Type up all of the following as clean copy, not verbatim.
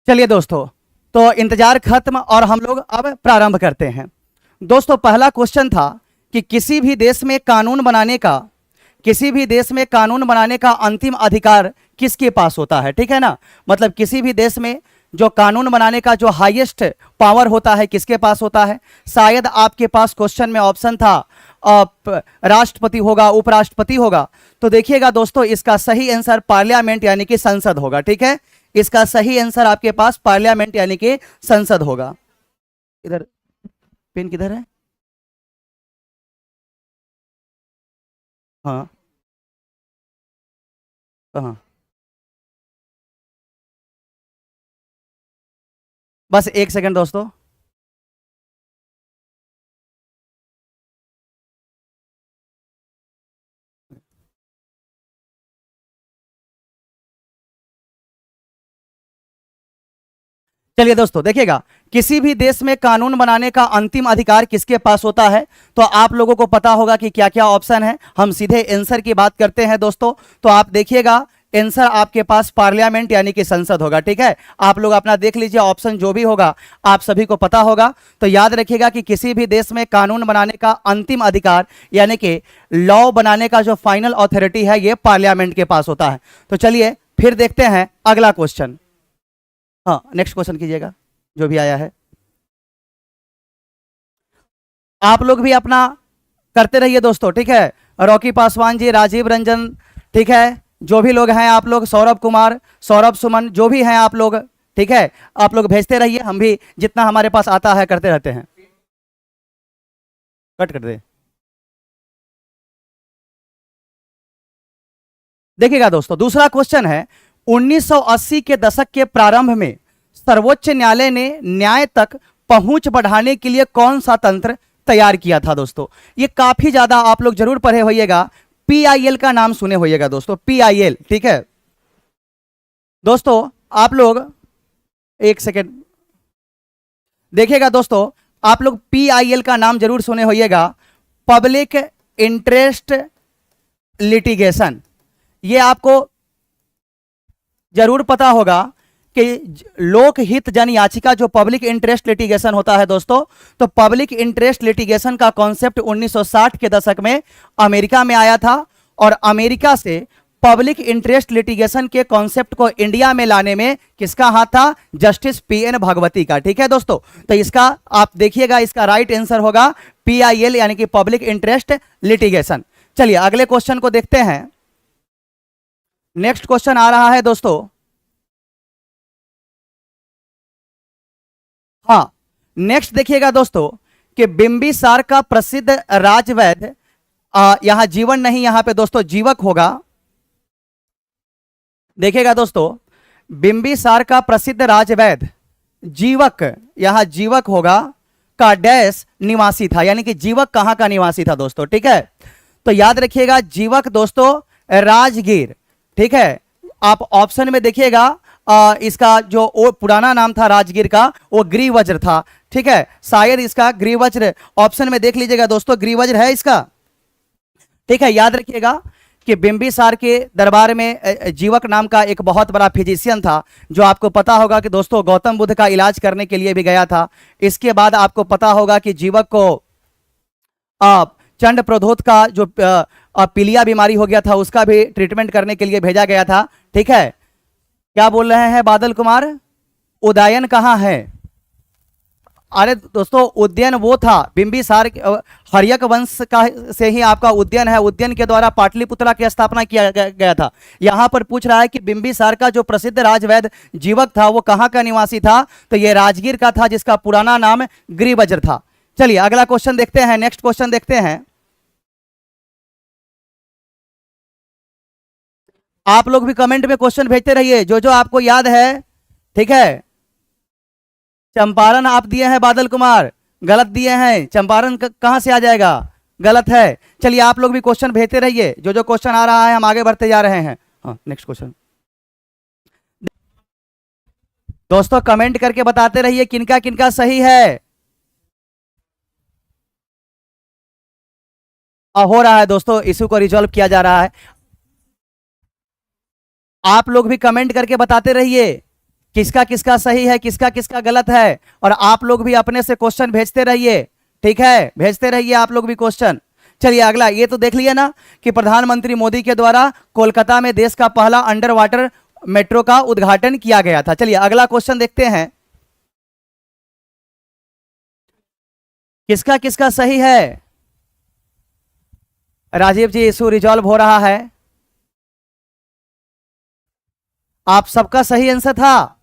चलिए दोस्तों, तो इंतजार खत्म और हम लोग अब प्रारंभ करते हैं। दोस्तों, पहला क्वेश्चन था कि किसी भी देश में कानून बनाने का अंतिम अधिकार किसके पास होता है, ठीक है ना। मतलब किसी भी देश में जो कानून बनाने का जो हाईएस्ट पावर होता है किसके पास होता है। शायद आपके पास क्वेश्चन में ऑप्शन था राष्ट्रपति होगा, उपराष्ट्रपति होगा। तो देखिएगा दोस्तों, इसका सही आंसर पार्लियामेंट यानी कि संसद होगा, ठीक है। इसका सही आंसर आपके पास पार्लियामेंट यानी कि संसद होगा। इधर पेन किधर है? हाँ, कहाँ? बस एक सेकंड दोस्तों। चलिए दोस्तों, देखिएगा, किसी भी देश में कानून बनाने का अंतिम अधिकार किसके पास होता है। तो आप लोगों को पता होगा कि क्या क्या ऑप्शन है। हम सीधे आंसर की बात करते हैं दोस्तों। तो आप देखिएगा, आंसर आपके पास पार्लियामेंट यानी कि संसद होगा, ठीक है। आप लोग अपना देख लीजिए, ऑप्शन जो भी होगा आप सभी को पता होगा। तो याद रखिएगा कि किसी भी देश में कानून बनाने का अंतिम अधिकार यानी कि लॉ बनाने का जो फाइनल अथॉरिटी है ये पार्लियामेंट के पास होता है। तो चलिए फिर देखते हैं अगला क्वेश्चन। हाँ, नेक्स्ट क्वेश्चन कीजिएगा जो भी आया है। आप लोग भी अपना करते रहिए दोस्तों, ठीक है। रॉकी पासवान जी, राजीव रंजन, ठीक है, जो भी लोग हैं आप लोग, सौरभ कुमार, सौरभ सुमन, जो भी हैं आप लोग, ठीक है, आप लोग भेजते रहिए। हम भी जितना हमारे पास आता है करते रहते हैं। कट कर दे। देखिएगा दोस्तों, दूसरा क्वेश्चन है 1980 के दशक के प्रारंभ में सर्वोच्च न्यायालय ने न्याय तक पहुंच बढ़ाने के लिए कौन सा तंत्र तैयार किया था। दोस्तों, ये काफी ज्यादा आप लोग जरूर पढ़े होइएगा, पीआईएल का नाम सुने होइएगा दोस्तों, पीआईएल, ठीक है। दोस्तों आप लोग एक सेकेंड देखिएगा दोस्तों, आप लोग पीआईएल का नाम जरूर सुने होइएगा, पब्लिक इंटरेस्ट लिटिगेशन। ये आपको जरूर पता होगा कि लोकहित जन याचिका जो पब्लिक इंटरेस्ट लिटिगेशन होता है दोस्तों, तो पब्लिक इंटरेस्ट लिटिगेशन का कॉन्सेप्ट 1960 के दशक में अमेरिका में आया था। और अमेरिका से पब्लिक इंटरेस्ट लिटिगेशन के कॉन्सेप्ट को इंडिया में लाने में किसका हाथ था? जस्टिस पीएन भगवती का, ठीक है दोस्तों। तो इसका आप देखिएगा, इसका राइट आंसर होगा पीआईएल यानी कि पब्लिक इंटरेस्ट लिटिगेशन। चलिए अगले क्वेश्चन को देखते हैं। नेक्स्ट क्वेश्चन आ रहा है दोस्तों, हाँ, नेक्स्ट देखिएगा दोस्तों कि बिंबिसार का प्रसिद्ध राजवैद्य, यहां जीवन नहीं, यहां पे दोस्तों जीवक होगा। देखिएगा दोस्तों, बिंबिसार का प्रसिद्ध राजवैद्य जीवक, यहां जीवक होगा, का डैश निवासी था, यानी कि जीवक कहां का निवासी था दोस्तों, ठीक है। तो याद रखिएगा, जीवक दोस्तों राजगीर, ठीक है। आप ऑप्शन में देखिएगा, इसका जो पुराना नाम था राजगीर का वो ग्रीवज्र था, ठीक है। शायद इसका ग्रीवज्र, ऑप्शन में देख लीजिएगा दोस्तों, ग्रीवज्र है इसका, ठीक है। याद रखिएगा कि बिंबिसार के दरबार में जीवक नाम का एक बहुत बड़ा फिजिशियन था, जो आपको पता होगा कि दोस्तों गौतम बुद्ध का इलाज करने के लिए भी गया था। इसके बाद आपको पता होगा कि जीवक को चंड प्रधोत का जो पीलिया बीमारी हो गया था उसका भी ट्रीटमेंट करने के लिए भेजा गया था, ठीक है। क्या बोल रहे हैं बादल कुमार? उदयन कहाँ है? अरे दोस्तों, उद्यन वो था बिंबिसार, हर्यक वंश का से ही आपका उद्यन है। उद्यन के द्वारा पाटलिपुत्रा की स्थापना किया गया था। यहां पर पूछ रहा है कि बिंबिसार का जो प्रसिद्ध राजवैद्य जीवक था वो कहां का निवासी था, तो ये राजगीर का था, जिसका पुराना नाम ग्रीवज्र था। चलिए अगला क्वेश्चन देखते हैं, नेक्स्ट क्वेश्चन देखते हैं। आप लोग भी कमेंट में क्वेश्चन भेजते रहिए जो जो आपको याद है, ठीक है। चंपारण आप दिए हैं बादल कुमार, गलत दिए हैं। चंपारण कहां से आ जाएगा? गलत है। चलिए आप लोग भी क्वेश्चन भेजते रहिए, जो जो क्वेश्चन आ रहा है हम आगे बढ़ते जा रहे हैं। हाँ, नेक्स्ट क्वेश्चन दोस्तों, कमेंट करके बताते रहिए किनका किनका सही है। हो रहा है दोस्तों, इशू को रिजॉल्व किया जा रहा है। आप लोग भी कमेंट करके बताते रहिए। किसका किसका सही है, किसका किसका गलत है। और आप लोग भी अपने से क्वेश्चन भेजते रहिए, ठीक है, भेजते रहिए आप लोग भी क्वेश्चन। चलिए अगला, ये तो देख लिया ना कि प्रधानमंत्री मोदी के द्वारा कोलकाता में देश का पहला अंडर वाटर मेट्रो का उद्घाटन किया गया था। चलिए अगला क्वेश्चन देखते हैं, किसका किसका सही है। राजीव जी, इशू रिजॉल्व हो रहा है। आप सबका सही आंसर था।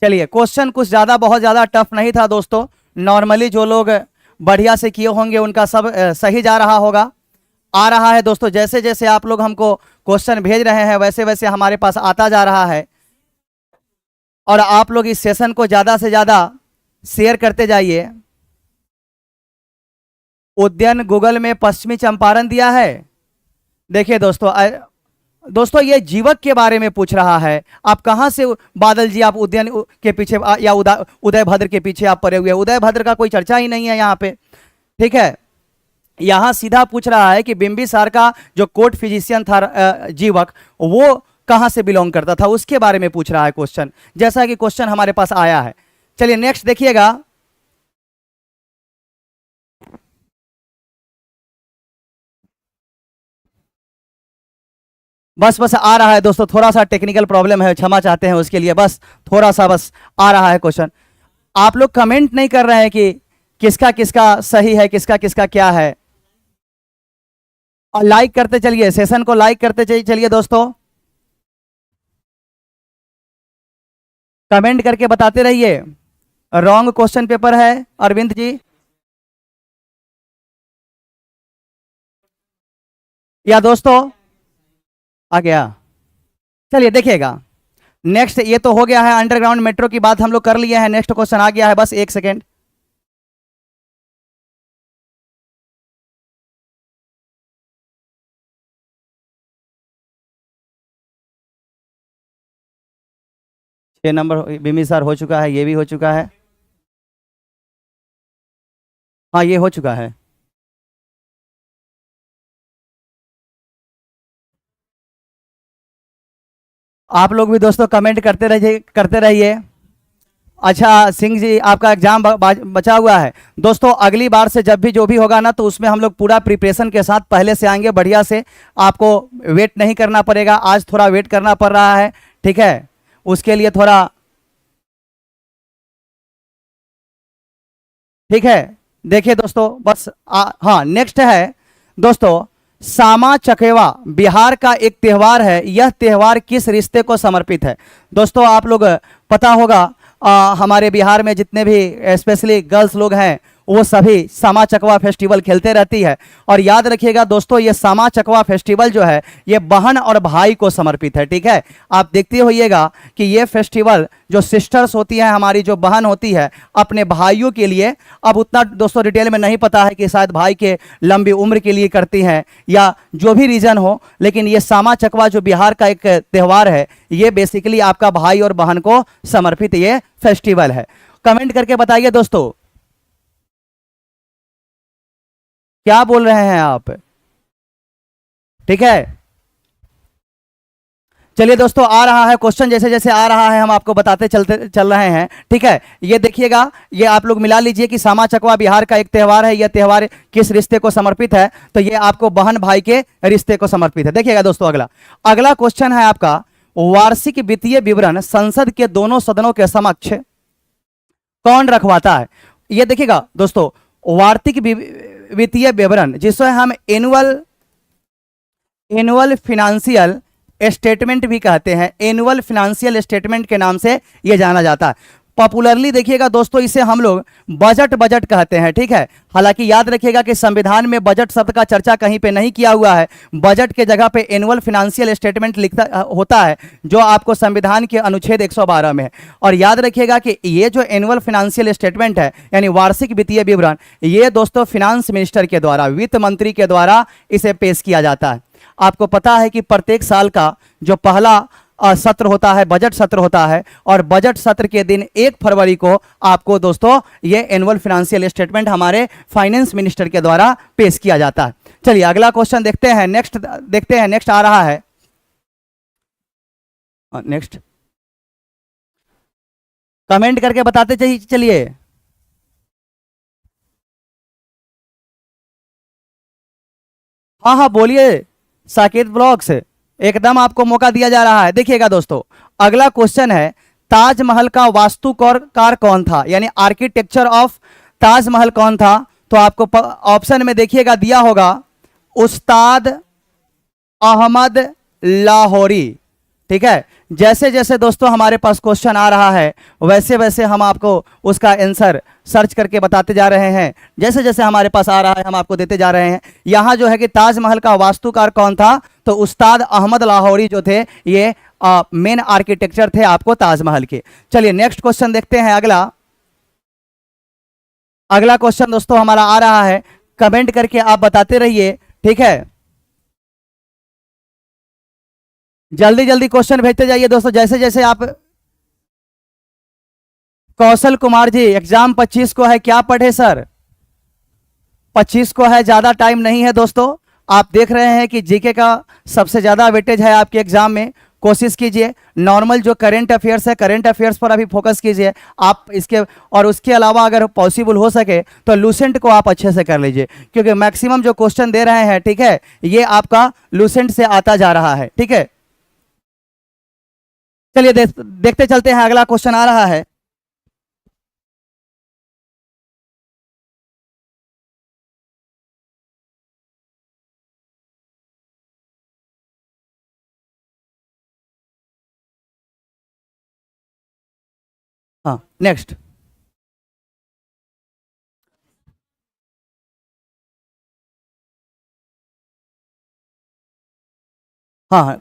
चलिए क्वेश्चन कुछ ज्यादा बहुत ज्यादा टफ नहीं था दोस्तों, नॉर्मली जो लोग बढ़िया से किए होंगे उनका सब सही जा रहा होगा। आ रहा है दोस्तों, जैसे जैसे आप लोग हमको क्वेश्चन भेज रहे हैं वैसे वैसे हमारे पास आता जा रहा है। और आप लोग इस सेशन को ज्यादा से ज्यादा शेयर करते जाइए। उद्यान गूगल में पश्चिमी चंपारण दिया है। देखिए दोस्तों, दोस्तों ये जीवक के बारे में पूछ रहा है। आप कहां से बादल जी, आप उद्यान के पीछे या उदय भद्र के पीछे आप पड़े हुए हैं। उदय भद्र का कोई चर्चा ही नहीं है यहाँ पे, ठीक है। यहां सीधा पूछ रहा है कि बिंबिसार का जो कोर्ट फिजिशियन था जीवक, वो कहां से बिलोंग करता था, उसके बारे में पूछ रहा है क्वेश्चन, जैसा कि क्वेश्चन हमारे पास आया है। चलिए नेक्स्ट देखिएगा, बस बस आ रहा है दोस्तों, थोड़ा सा टेक्निकल प्रॉब्लम है, क्षमा चाहते हैं उसके लिए, बस थोड़ा सा बस आ रहा है क्वेश्चन। आप लोग कमेंट नहीं कर रहे हैं कि किसका किसका सही है, किसका किसका क्या है। और लाइक करते चलिए, सेशन को लाइक करते चलिए दोस्तों, कमेंट करके बताते रहिए। रॉन्ग क्वेश्चन पेपर है अरविंद जी, या दोस्तों आ गया। चलिए देखिएगा नेक्स्ट, ये तो हो गया है, अंडरग्राउंड मेट्रो की बात हम लोग कर लिए हैं। नेक्स्ट क्वेश्चन आ गया है, बस एक सेकेंड। छह नंबर बिम्बिसार हो चुका है, ये भी हो चुका है, हाँ ये हो चुका है। आप लोग भी दोस्तों कमेंट करते रहिए। अच्छा सिंह जी, आपका एग्जाम बचा हुआ है दोस्तों। अगली बार से जब भी जो भी होगा ना, तो उसमें हम लोग पूरा प्रिपरेशन के साथ पहले से आएंगे बढ़िया से। आपको वेट नहीं करना पड़ेगा, आज थोड़ा वेट करना पड़ रहा है, ठीक है, उसके लिए थोड़ा, ठीक है। देखिए दोस्तों बस हाँ नेक्स्ट है दोस्तों, सामा चकेवा बिहार का एक त्यौहार है। यह त्यौहार किस रिश्ते को समर्पित है। दोस्तों आप लोग पता होगा, हमारे बिहार में जितने भी स्पेशली गर्ल्स लोग हैं वो सभी सामा चकवा फेस्टिवल खेलते रहती है। और याद रखिएगा दोस्तों, ये सामा चकवा फेस्टिवल जो है ये बहन और भाई को समर्पित है, ठीक है। आप देखते होइएगा कि ये फेस्टिवल जो सिस्टर्स होती हैं, हमारी जो बहन होती है, अपने भाइयों के लिए, अब उतना दोस्तों डिटेल में नहीं पता है कि शायद भाई के लंबी उम्र के लिए करती हैं या जो भी रीज़न हो, लेकिन ये सामा चकवा जो बिहार का एक त्यौहार है, ये बेसिकली आपका भाई और बहन को समर्पित ये फेस्टिवल है। कमेंट करके बताइए दोस्तों, क्या बोल रहे हैं आप, ठीक है। चलिए दोस्तों, आ रहा है क्वेश्चन, जैसे जैसे आ रहा है हम आपको बताते चल रहे हैं, ठीक है। ये देखिएगा, ये आप लोग मिला लीजिए कि सामा चकवा बिहार का एक त्यौहार है। यह त्यौहार किस रिश्ते को समर्पित है, तो ये आपको बहन भाई के रिश्ते को समर्पित है। देखिएगा दोस्तों, अगला क्वेश्चन है आपका, वार्षिक वित्तीय विवरण संसद के दोनों सदनों के समक्ष कौन रखवाता है। ये देखिएगा दोस्तों, वार्षिक वित्तीय विवरण जिसे हम एनुअल फिनेंशियल स्टेटमेंट भी कहते हैं, एनुअल फिनेंशियल स्टेटमेंट के नाम से यह जाना जाता है। पॉपुलरली देखिएगा दोस्तों, इसे हम लोग बजट कहते हैं, ठीक है। हालांकि याद रखिएगा कि संविधान में बजट शब्द का चर्चा कहीं पे नहीं किया हुआ है। बजट के जगह पे एनुअल फिनेंशियल स्टेटमेंट लिखता होता है, जो आपको संविधान के अनुच्छेद 112 में है। और याद रखिएगा कि ये जो एनुअल फिनेंशियल स्टेटमेंट है, यानी वार्षिक वित्तीय विवरण, ये दोस्तों फिनांस मिनिस्टर के द्वारा, वित्त मंत्री के द्वारा इसे पेश किया जाता है। आपको पता है कि प्रत्येक साल का जो पहला सत्र होता है, बजट सत्र होता है, और बजट सत्र के दिन 1 फरवरी को आपको दोस्तों ये एनुअल फिनेंशियल स्टेटमेंट हमारे फाइनेंस मिनिस्टर के द्वारा पेश किया जाता है। चलिए अगला क्वेश्चन देखते हैं, नेक्स्ट आ रहा है। नेक्स्ट, कमेंट करके बताते चाहिए, चलिए। हाँ हाँ बोलिए, साकेत ब्लॉग्स, एकदम आपको मौका दिया जा रहा है। देखिएगा दोस्तों, अगला क्वेश्चन है, ताजमहल का वास्तुकार कौन था, यानी आर्किटेक्चर ऑफ ताजमहल कौन था? तो आपको ऑप्शन में देखिएगा दिया होगा, उस्ताद अहमद लाहौरी। ठीक है, जैसे जैसे दोस्तों हमारे पास क्वेश्चन आ रहा है वैसे वैसे हम आपको उसका आंसर सर्च करके बताते जा रहे हैं। जैसे जैसे हमारे पास आ रहा है हम आपको देते जा रहे हैं। यहां जो है कि ताजमहल का वास्तुकार कौन था, तो उस्ताद अहमद लाहौरी जो थे ये मेन आर्किटेक्चर थे आपको ताजमहल के। चलिए नेक्स्ट क्वेश्चन देखते हैं। अगला अगला क्वेश्चन दोस्तों हमारा आ रहा है, कमेंट करके आप बताते रहिए। ठीक है, जल्दी जल्दी क्वेश्चन भेजते जाइए दोस्तों, जैसे जैसे आप। कौशल कुमार जी, एग्जाम 25 को है, क्या पढ़े सर? 25 को है, ज्यादा टाइम नहीं है दोस्तों। आप देख रहे हैं कि जीके का सबसे ज्यादा वेटेज है आपके एग्जाम में। कोशिश कीजिए नॉर्मल जो करंट अफेयर्स है, करंट अफेयर्स पर अभी फोकस कीजिए आप इसके। और उसके अलावा अगर पॉसिबल हो सके तो लूसेंट को आप अच्छे से कर लीजिए, क्योंकि मैक्सिमम जो क्वेश्चन दे रहे हैं, ठीक है, ये आपका लूसेंट से आता जा रहा है। ठीक है, चलिए देखते चलते हैं, अगला क्वेश्चन आ रहा है। हाँ नेक्स्ट, हाँ हाँ।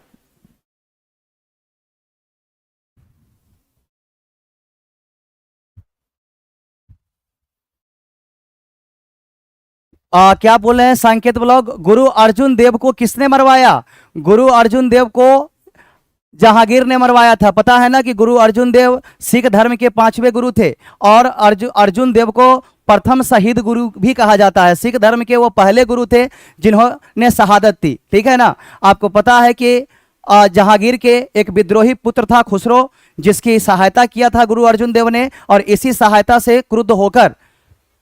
क्या बोल रहे हैं संकेत ब्लॉग, गुरु अर्जुन देव को किसने मरवाया? गुरु अर्जुन देव को जहांगीर ने मरवाया था। पता है ना कि गुरु अर्जुन देव सिख धर्म के 5वें गुरु थे, और अर्जुन देव को प्रथम शहीद गुरु भी कहा जाता है। सिख धर्म के वो पहले गुरु थे जिन्होंने शहादत दी। ठीक है ना, आपको पता है कि जहांगीर के एक विद्रोही पुत्र था खुसरो, जिसकी सहायता किया था गुरु अर्जुन देव ने, और इसी सहायता से क्रुद्ध होकर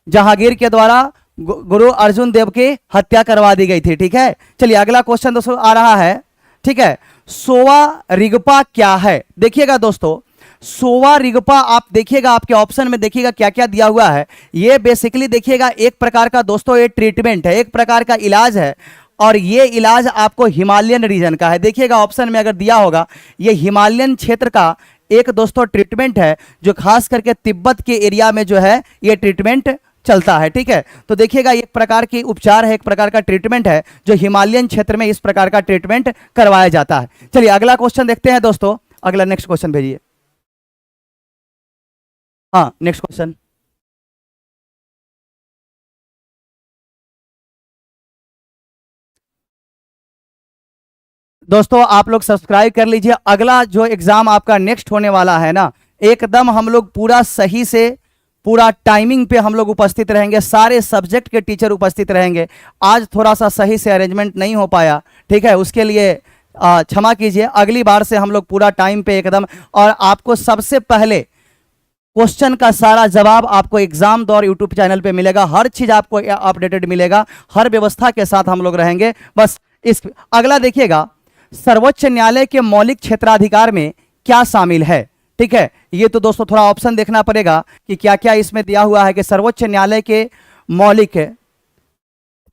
जहांगीर के द्वारा गुरु अर्जुन देव की हत्या करवा दी गई थी। ठीक है, चलिए अगला क्वेश्चन दोस्तों आ रहा है। ठीक है, सोवा रिगपा क्या है? देखिएगा दोस्तों, सोवा रिगपा आप देखिएगा आपके ऑप्शन में, देखिएगा क्या क्या दिया हुआ है। ये बेसिकली देखिएगा एक प्रकार का दोस्तों ये ट्रीटमेंट है, एक प्रकार का इलाज है, और ये इलाज आपको हिमालयन रीजन का है। देखिएगा ऑप्शन में अगर दिया होगा, ये हिमालयन क्षेत्र का एक दोस्तों ट्रीटमेंट है, जो खास करके तिब्बत के एरिया में जो है ये ट्रीटमेंट चलता है। ठीक है, तो देखिएगा एक प्रकार की उपचार है, एक प्रकार का ट्रीटमेंट है, जो हिमालयन क्षेत्र में इस प्रकार का ट्रीटमेंट करवाया जाता है। चलिए अगला क्वेश्चन देखते हैं दोस्तों। अगला नेक्स्ट क्वेश्चन भेजिए। हाँ नेक्स्ट क्वेश्चन। दोस्तों आप लोग सब्सक्राइब कर लीजिए। अगला जो एग्जाम आपका नेक्स्ट होने वाला है ना, एकदम हम लोग पूरा सही से पूरा टाइमिंग पे हम लोग उपस्थित रहेंगे, सारे सब्जेक्ट के टीचर उपस्थित रहेंगे। आज थोड़ा सा सही से अरेंजमेंट नहीं हो पाया, ठीक है, उसके लिए क्षमा कीजिए। अगली बार से हम लोग पूरा टाइम पे एकदम, और आपको सबसे पहले क्वेश्चन का सारा जवाब आपको एग्जाम दौर यूट्यूब चैनल पे मिलेगा। हर चीज आपको अपडेटेड मिलेगा, हर व्यवस्था के साथ हम लोग रहेंगे। बस इस अगला देखिएगा, सर्वोच्च न्यायालय के मौलिक क्षेत्राधिकार में क्या शामिल है? ठीक है, ये तो दोस्तों थोड़ा ऑप्शन देखना पड़ेगा कि क्या क्या इसमें दिया हुआ है कि सर्वोच्च न्यायालय के मौलिक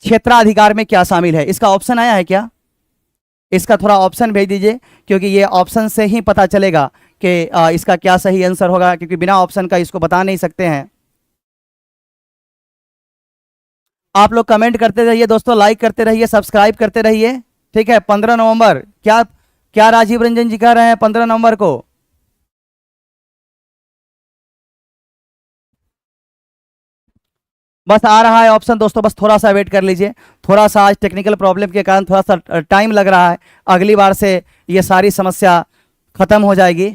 क्षेत्राधिकार में क्या शामिल है। इसका ऑप्शन आया है क्या? इसका थोड़ा ऑप्शन भेज दीजिए, क्योंकि ये ऑप्शन से ही पता चलेगा कि इसका क्या सही आंसर होगा, क्योंकि बिना ऑप्शन का इसको बता नहीं सकते हैं। आप लोग कमेंट करते रहिए दोस्तों, लाइक करते रहिए, सब्सक्राइब करते रहिए। ठीक है, 15 नवंबर, क्या क्या राजीव रंजन जी कह रहे हैं 15 नवंबर को? बस आ रहा है ऑप्शन दोस्तों, बस थोड़ा सा वेट कर लीजिए। थोड़ा सा आज टेक्निकल प्रॉब्लम के कारण थोड़ा सा टाइम लग रहा है, अगली बार से ये सारी समस्या खत्म हो जाएगी।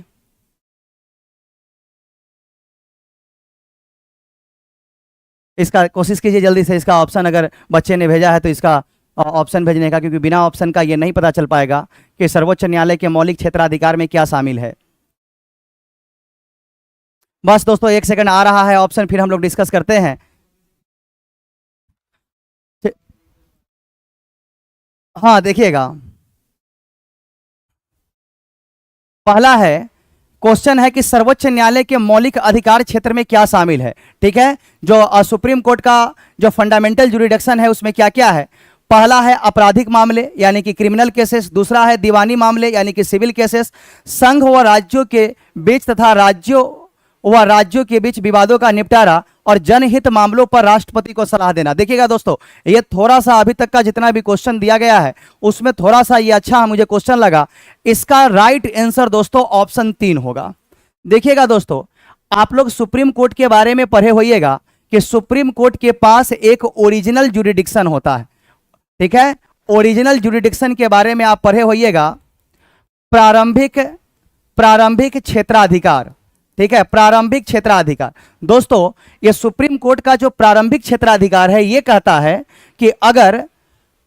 इसका कोशिश कीजिए जल्दी से, इसका ऑप्शन अगर बच्चे ने भेजा है तो इसका ऑप्शन भेजने का, क्योंकि बिना ऑप्शन का ये नहीं पता चल पाएगा कि सर्वोच्च न्यायालय के मौलिक क्षेत्राधिकार में क्या शामिल है। बस दोस्तों 1 सेकंड आ रहा है ऑप्शन, फिर हम लोग डिस्कस करते हैं। हाँ देखिएगा, पहला है, क्वेश्चन है कि सर्वोच्च न्यायालय के मौलिक अधिकार क्षेत्र में क्या शामिल है। ठीक है, जो सुप्रीम कोर्ट का जो फंडामेंटल जुरिडिक्शन है उसमें क्या क्या है। पहला है आपराधिक मामले यानी कि क्रिमिनल केसेस, दूसरा है दीवानी मामले यानी कि सिविल केसेस, संघ व राज्यों के बीच तथा राज्यों के बीच विवादों का निपटारा और जनहित मामलों पर राष्ट्रपति को सलाह देना। देखिएगा दोस्तों, ये थोड़ा सा अभी तक का जितना भी क्वेश्चन दिया गया है उसमें थोड़ा सा ये अच्छा मुझे क्वेश्चन लगा। इसका राइट आंसर दोस्तों ऑप्शन 3 होगा। देखिएगा दोस्तों, आप लोग सुप्रीम कोर्ट के बारे में पढ़े होइएगा कि सुप्रीम कोर्ट के पास एक ओरिजिनल जुरिडिक्शन होता है। ठीक है, ओरिजिनल जुरिडिक्शन के बारे में आप पढ़े होइएगा, प्रारंभिक क्षेत्राधिकार। ठीक है, प्रारंभिक क्षेत्राधिकार। दोस्तों ये सुप्रीम कोर्ट का जो प्रारंभिक क्षेत्राधिकार है ये कहता है कि अगर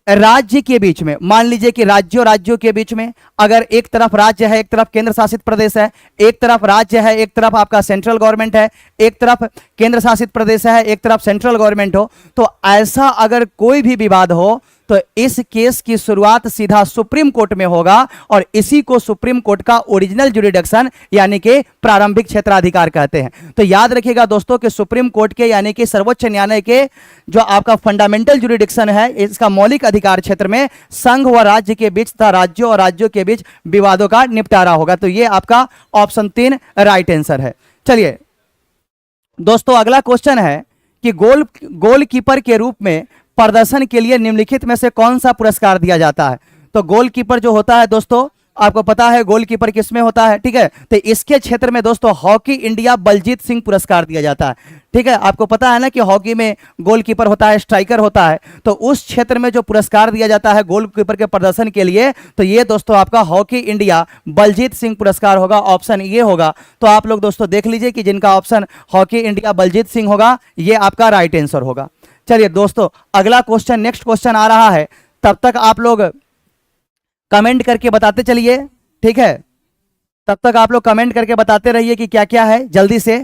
राज्य के बीच में, मान लीजिए कि राज्यों के बीच में अगर एक तरफ राज्य है, एक तरफ केंद्र शासित प्रदेश है, एक तरफ राज्य है, एक तरफ आपका सेंट्रल गवर्नमेंट है, एक तरफ केंद्र शासित प्रदेश है, एक तरफ सेंट्रल गवर्नमेंट हो, तो ऐसा अगर कोई भी विवाद हो तो इस केस की शुरुआत सीधा सुप्रीम कोर्ट में होगा और इसी को सुप्रीम कोर्ट का ओरिजिनल जुरिडिक्शन यानी कि प्रारंभिक क्षेत्राधिकार कहते हैं। तो याद रखिएगा दोस्तों कि सुप्रीम कोर्ट के यानी कि सर्वोच्च न्यायालय के जो आपका फंडामेंटल जुरिडिक्शन है, इसका मौलिक अधिकार क्षेत्र में संघ व राज्य के बीच तथा राज्यों और राज्यों के बीच विवादों का निपटारा होगा। तो ये आपका ऑप्शन 3 राइट आंसर है। चलिए दोस्तों, अगला क्वेश्चन है कि गोलकीपर के रूप में प्रदर्शन के लिए निम्नलिखित में से कौन सा पुरस्कार दिया जाता है। तो गोलकीपर जो होता है दोस्तों, आपको पता है गोलकीपर किसमें होता है। ठीक है, तो इसके क्षेत्र में दोस्तों हॉकी इंडिया बलजीत सिंह पुरस्कार दिया जाता है। ठीक है, आपको पता है ना कि हॉकी में गोलकीपर होता है, स्ट्राइकर होता है, तो उस क्षेत्र में जो पुरस्कार दिया जाता है गोलकीपर के प्रदर्शन के लिए, तो ये दोस्तों आपका हॉकी इंडिया बलजीत सिंह पुरस्कार होगा, ऑप्शन ये होगा। तो आप लोग दोस्तों देख लीजिए कि जिनका option hockey India Baljeet Singh होगा ये आपका राइट आंसर होगा। चलिए दोस्तों, अगला क्वेश्चन, नेक्स्ट क्वेश्चन आ रहा है, तब तक आप लोग कमेंट करके बताते चलिए। ठीक है, तब तक आप लोग कमेंट करके बताते रहिए कि क्या क्या है जल्दी से।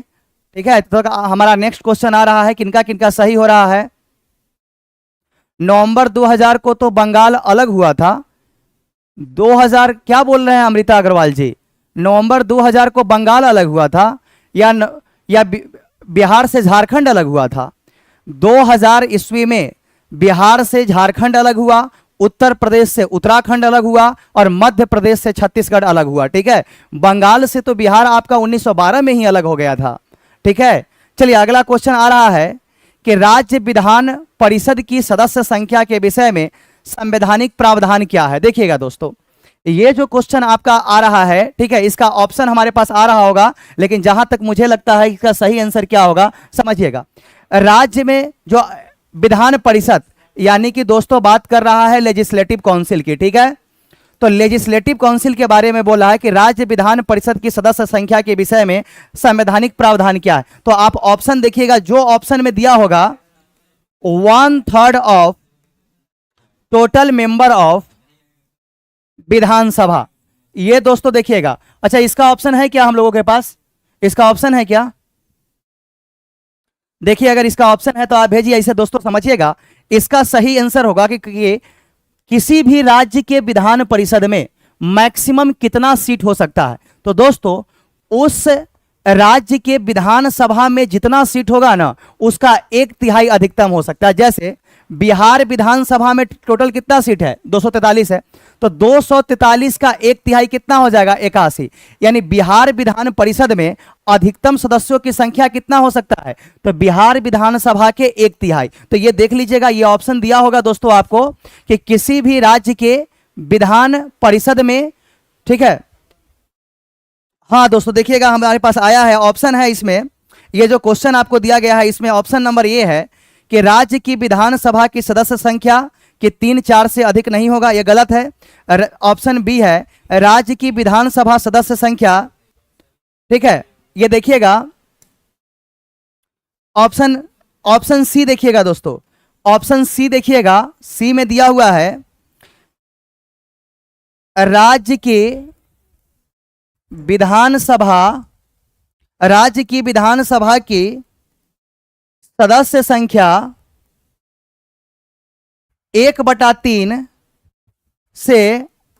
ठीक है, तो हमारा नेक्स्ट क्वेश्चन आ रहा है, किनका किनका सही हो रहा है। नवंबर 2000 को तो बंगाल अलग हुआ था। 2000 क्या बोल रहे हैं अमृता अग्रवाल जी? नवंबर 2000 को बंगाल अलग हुआ था या बिहार से झारखंड अलग हुआ था? 2000 ईस्वी में बिहार से झारखंड अलग हुआ, उत्तर प्रदेश से उत्तराखंड अलग हुआ और मध्य प्रदेश से छत्तीसगढ़ अलग हुआ। ठीक है, बंगाल से तो बिहार आपका 1912 में ही अलग हो गया था। ठीक है, चलिए अगला क्वेश्चन आ रहा है कि राज्य विधान परिषद की सदस्य संख्या के विषय में संवैधानिक प्रावधान क्या है। देखिएगा दोस्तों, ये जो क्वेश्चन आपका आ रहा है, ठीक है, इसका ऑप्शन हमारे पास आ रहा होगा, लेकिन जहां तक मुझे लगता है इसका सही आंसर क्या होगा समझिएगा। राज्य में जो विधान परिषद यानी कि दोस्तों बात कर रहा है लेजिस्लेटिव काउंसिल की। ठीक है, तो लेजिस्लेटिव काउंसिल के बारे में बोला है कि राज्य विधान परिषद की सदस्य संख्या के विषय में संवैधानिक प्रावधान क्या है। तो आप ऑप्शन देखिएगा, जो ऑप्शन में दिया होगा 1/3 ऑफ टोटल मेंबर ऑफ विधानसभा, ये दोस्तों देखिएगा। अच्छा, इसका ऑप्शन है क्या हम लोगों के पास? इसका ऑप्शन है क्या? देखिए, अगर इसका ऑप्शन है तो आप भेजिए। इसे दोस्तों समझिएगा, इसका सही आंसर होगा कि किसी भी राज्य के विधान परिषद में मैक्सिमम कितना सीट हो सकता है। तो दोस्तों उस राज्य के विधानसभा में जितना सीट होगा ना, उसका 1/3 अधिकतम हो सकता है। जैसे बिहार विधानसभा में टोटल कितना सीट है? 243 है, तो 243 का 1/3 कितना हो जाएगा? 81। यानी बिहार विधान परिषद में अधिकतम सदस्यों की संख्या कितना हो सकता है? तो बिहार विधानसभा के 1/3। तो ये देख लीजिएगा, ये ऑप्शन दिया होगा दोस्तों आपको कि किसी भी राज्य के विधान परिषद में। ठीक है, हाँ दोस्तों देखिएगा, हमारे पास आया है ऑप्शन है इसमें। ये जो क्वेश्चन आपको दिया गया है इसमें ऑप्शन नंबर ये है कि राज्य की विधानसभा की सदस्य संख्या कि 3-4 से अधिक नहीं होगा, यह गलत है। ऑप्शन बी है राज्य की विधानसभा सदस्य संख्या। ठीक है, ये देखिएगा ऑप्शन सी देखिएगा दोस्तों, ऑप्शन सी देखिएगा, सी में दिया हुआ है राज्य की विधानसभा, राज्य की विधानसभा की सदस्य संख्या 1/3 से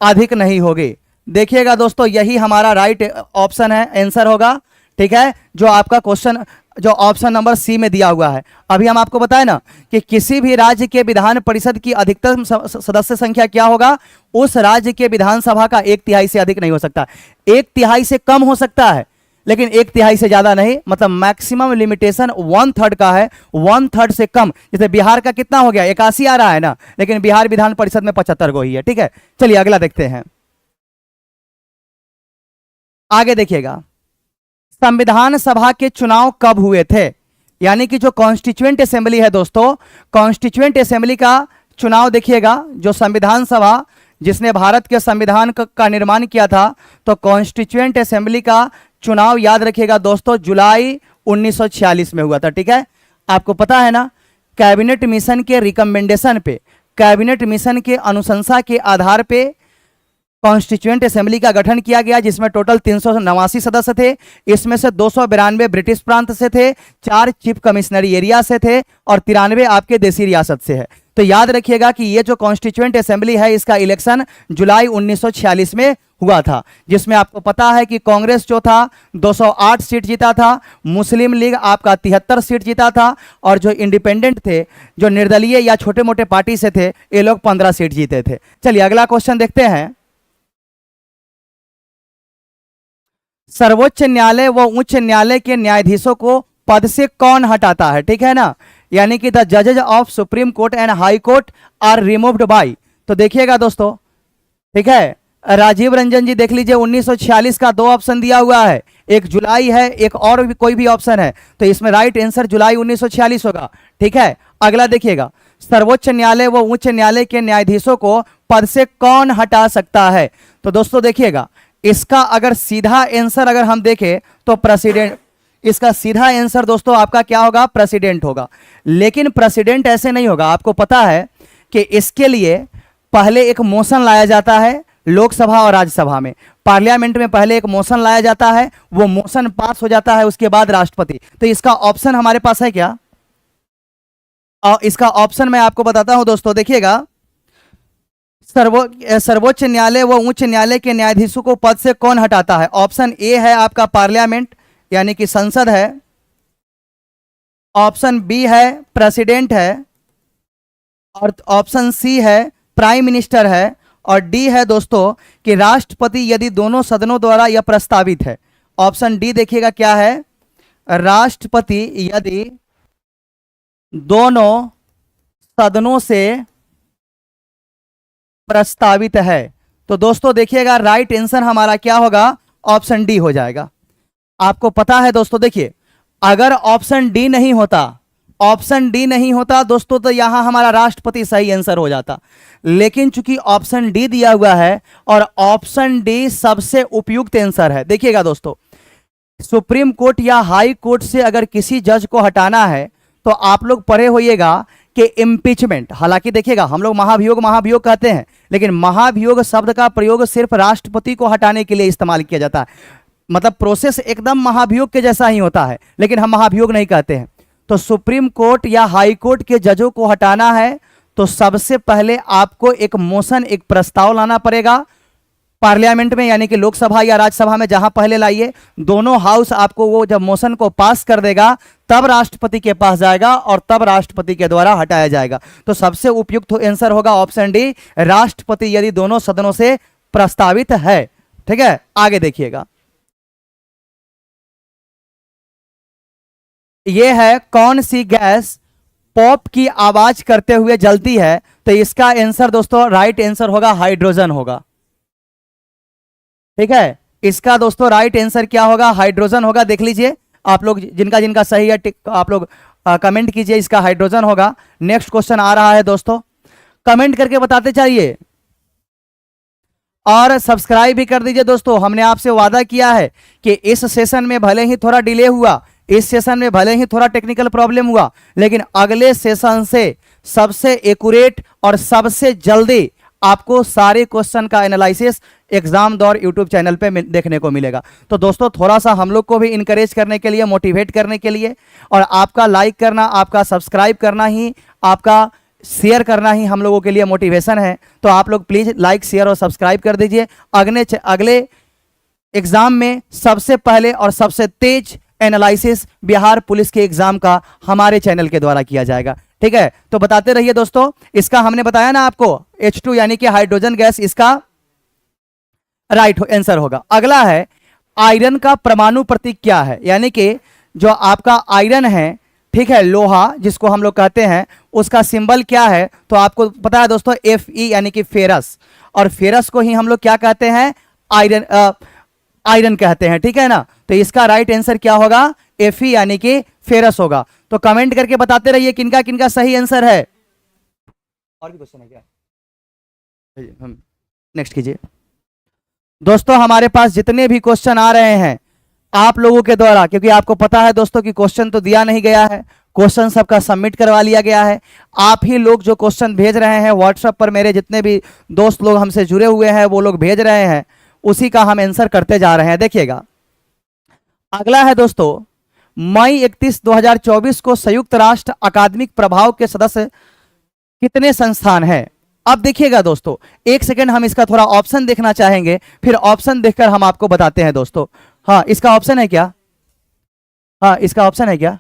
अधिक नहीं होगी। देखिएगा दोस्तों, यही हमारा राइट ऑप्शन है, आंसर होगा। ठीक है, जो आपका क्वेश्चन जो ऑप्शन नंबर सी में दिया हुआ है। अभी हम आपको बताए ना कि किसी भी राज्य के विधान परिषद की अधिकतम सदस्य संख्या क्या होगा, उस राज्य के विधानसभा का 1/3 से अधिक नहीं हो सकता। 1/3 से कम हो सकता है, लेकिन 1/3 से ज्यादा नहीं। मतलब मैक्सिमम लिमिटेशन 1/3 का है, 1/3 से कम। जैसे बिहार का कितना हो गया, 81 आ रहा है ना, लेकिन बिहार विधान परिषद में 75 को ही है। ठीक है, चलिए अगला देखते हैं। आगे देखिएगा, संविधान सभा के चुनाव कब हुए थे? यानी कि जो कॉन्स्टिट्यूएंट असेंबली है दोस्तों, कॉन्स्टिट्यूएंट असेंबली का चुनाव देखिएगा, जो संविधान सभा जिसने भारत के संविधान का निर्माण किया था, तो कॉन्स्टिट्यूएंट असेंबली का चुनाव याद रखिएगा दोस्तों, जुलाई 1946 में हुआ था। ठीक है, आपको पता है ना, कैबिनेट मिशन के रिकमेंडेशन पे, कैबिनेट मिशन के अनुशंसा के आधार पे कॉन्स्टिट्यूएंट असेंबली का गठन किया गया, जिसमें टोटल 389 सदस्य थे। इसमें से 292 ब्रिटिश प्रांत से थे, 4 चीफ कमिश्नरी एरिया से थे और 93 आपके देसी रियासत से है। तो याद रखिएगा कि ये जो कॉन्स्टिट्यूएंट असेंबली है, इसका इलेक्शन जुलाई 1946 में हुआ था, जिसमें आपको पता है कि कांग्रेस जो था 208 सीट जीता था, मुस्लिम लीग आपका 73 सीट जीता था, और जो इंडिपेंडेंट थे, जो निर्दलीय या छोटे मोटे पार्टी से थे, ये लोग 15 सीट जीते थे। चलिए अगला क्वेश्चन देखते हैं। सर्वोच्च न्यायालय व उच्च न्यायालय के न्यायाधीशों को पद से कौन हटाता है? ठीक है ना, यानी कि द जजेज of Supreme Court and High Court are removed by. तो देखिएगा दोस्तों, ठीक है, राजीव रंजन जी देख लीजिए, 1946 का 2 ऑप्शन दिया हुआ है, एक जुलाई है, एक और भी कोई भी ऑप्शन है, तो इसमें राइट आंसर जुलाई 1946 होगा। ठीक है, अगला देखिएगा, सर्वोच्च न्यायालय व उच्च न्यायालय के न्यायाधीशों को पद से कौन हटा सकता है? तो दोस्तों देखिएगा, इसका अगर सीधा आंसर अगर हम देखें तो प्रेसिडेंट, इसका सीधा आंसर दोस्तों आपका क्या होगा, प्रेसिडेंट होगा। लेकिन प्रेसिडेंट ऐसे नहीं होगा, आपको पता है कि इसके लिए पहले एक मोशन लाया जाता है लोकसभा और राज्यसभा में, पार्लियामेंट में पहले एक मोशन लाया जाता है, वो मोशन पास हो जाता है, उसके बाद राष्ट्रपति। तो इसका ऑप्शन हमारे पास है क्या? और इसका ऑप्शन मैं आपको बताता हूं दोस्तों, देखिएगा, सर्वोच्च न्यायालय व उच्च न्यायालय के न्यायाधीशों को पद से कौन हटाता है? ऑप्शन ए है आपका पार्लियामेंट, यानी कि संसद है। ऑप्शन बी है प्रेसिडेंट है, और ऑप्शन सी है प्राइम मिनिस्टर है, और डी है दोस्तों कि राष्ट्रपति, यदि दोनों सदनों द्वारा यह प्रस्तावित है। ऑप्शन डी देखिएगा क्या है, राष्ट्रपति यदि दोनों सदनों से प्रस्तावित है। तो दोस्तों देखिएगा, राइट आंसर हमारा क्या होगा, ऑप्शन डी हो जाएगा। आपको पता है दोस्तों, देखिए, अगर ऑप्शन डी नहीं होता, ऑप्शन डी नहीं होता दोस्तों, तो यहां हमारा राष्ट्रपति सही आंसर हो जाता। लेकिन चूंकि ऑप्शन डी दिया हुआ है और ऑप्शन डी सबसे उपयुक्त आंसर है। देखिएगा दोस्तों, सुप्रीम कोर्ट या हाई कोर्ट से अगर किसी जज को हटाना है, तो आप लोग पढ़े होइएगा कि इम्पीचमेंट, हालांकि देखिएगा हम लोग महाभियोग कहते हैं, लेकिन महाभियोग शब्द का प्रयोग सिर्फ राष्ट्रपति को हटाने के लिए इस्तेमाल किया जाता है। मतलब प्रोसेस एकदम महाभियोग के जैसा ही होता है, लेकिन हम महाभियोग नहीं कहते हैं। तो सुप्रीम कोर्ट या हाई कोर्ट के जजों को हटाना है, तो सबसे पहले आपको एक मोशन, एक प्रस्ताव लाना पड़ेगा पार्लियामेंट में, यानी कि लोकसभा या राज्यसभा में, जहां पहले लाइए, दोनों हाउस आपको वो जब मोशन को पास कर देगा, तब राष्ट्रपति के पास जाएगा और तब राष्ट्रपति के द्वारा हटाया जाएगा। तो सबसे उपयुक्त आंसर होगा ऑप्शन डी, राष्ट्रपति यदि दोनों सदनों से प्रस्तावित है। ठीक है, आगे देखिएगा, यह है कौन सी गैस पॉप की आवाज करते हुए जलती है? तो इसका आंसर दोस्तों राइट आंसर होगा हाइड्रोजन होगा। ठीक है, इसका दोस्तों राइट आंसर क्या होगा, हाइड्रोजन होगा। देख लीजिए आप लोग, जिनका जिनका सही है आप लोग कमेंट कीजिए, इसका हाइड्रोजन होगा। नेक्स्ट क्वेश्चन आ रहा है दोस्तों, कमेंट करके बताते चाहिए और सब्सक्राइब भी कर दीजिए दोस्तों। हमने आपसे वादा किया है कि इस सेशन में भले ही थोड़ा डिले हुआ, इस सेशन में भले ही थोड़ा टेक्निकल प्रॉब्लम हुआ, लेकिन अगले सेशन से सबसे एक्यूरेट और सबसे जल्दी आपको सारे क्वेश्चन का एनालिसिस एग्जाम दौर यूट्यूब चैनल पे देखने को मिलेगा। तो दोस्तों थोड़ा सा हम लोग को भी इनकरेज करने के लिए, मोटिवेट करने के लिए, और आपका लाइक करना, आपका सब्सक्राइब करना ही, आपका शेयर करना ही हम लोगों के लिए मोटिवेशन है। तो आप लोग प्लीज लाइक, शेयर और सब्सक्राइब कर दीजिए। अगले एग्जाम में सबसे पहले और सबसे तेज एनालिसिस बिहार पुलिस के एग्जाम का हमारे चैनल के द्वारा किया जाएगा। ठीक है, तो बताते रहिए दोस्तों। इसका हमने बताया ना आपको H2 यानी कि हाइड्रोजन गैस, इसका राइट आंसर होगा। अगला है आयरन का परमाणु प्रतीक क्या है, यानी कि जो आपका आयरन है, ठीक है, लोहा जिसको हम लोग कहते हैं, उसका सिंबल क्या है? तो आपको पता है दोस्तों Fe यानी कि फेरस, और फेरस को ही हम लोग क्या कहते हैं? आयरन, आयरन कहते हैं। ठीक है ना, तो इसका राइट आंसर क्या होगा? Fe यानी कि फेरस होगा। तो कमेंट करके बताते रहिए किनका किनका सही आंसर है। और भी क्वेश्चन है क्या? हम नेक्स्ट कीजिए दोस्तों। हमारे पास जितने भी क्वेश्चन आ रहे हैं आप लोगों के द्वारा, क्योंकि आपको पता है दोस्तों कि क्वेश्चन तो दिया नहीं गया है, क्वेश्चन सबका सबमिट करवा लिया गया है। आप ही लोग जो क्वेश्चन भेज रहे हैं व्हाट्सएप पर, मेरे जितने भी दोस्त लोग हमसे जुड़े हुए हैं वो लोग भेज रहे हैं, उसी का हम आंसर करते जा रहे हैं। देखिएगा अगला है दोस्तों, मई 31, 2024 को संयुक्त राष्ट्र अकादमिक प्रभाव के सदस्य कितने संस्थान हैं? अब देखिएगा दोस्तों, एक सेकंड हम इसका थोड़ा ऑप्शन देखना चाहेंगे, फिर ऑप्शन देखकर हम आपको बताते हैं दोस्तों। हाँ, इसका ऑप्शन है क्या? हाँ, इसका ऑप्शन है क्या?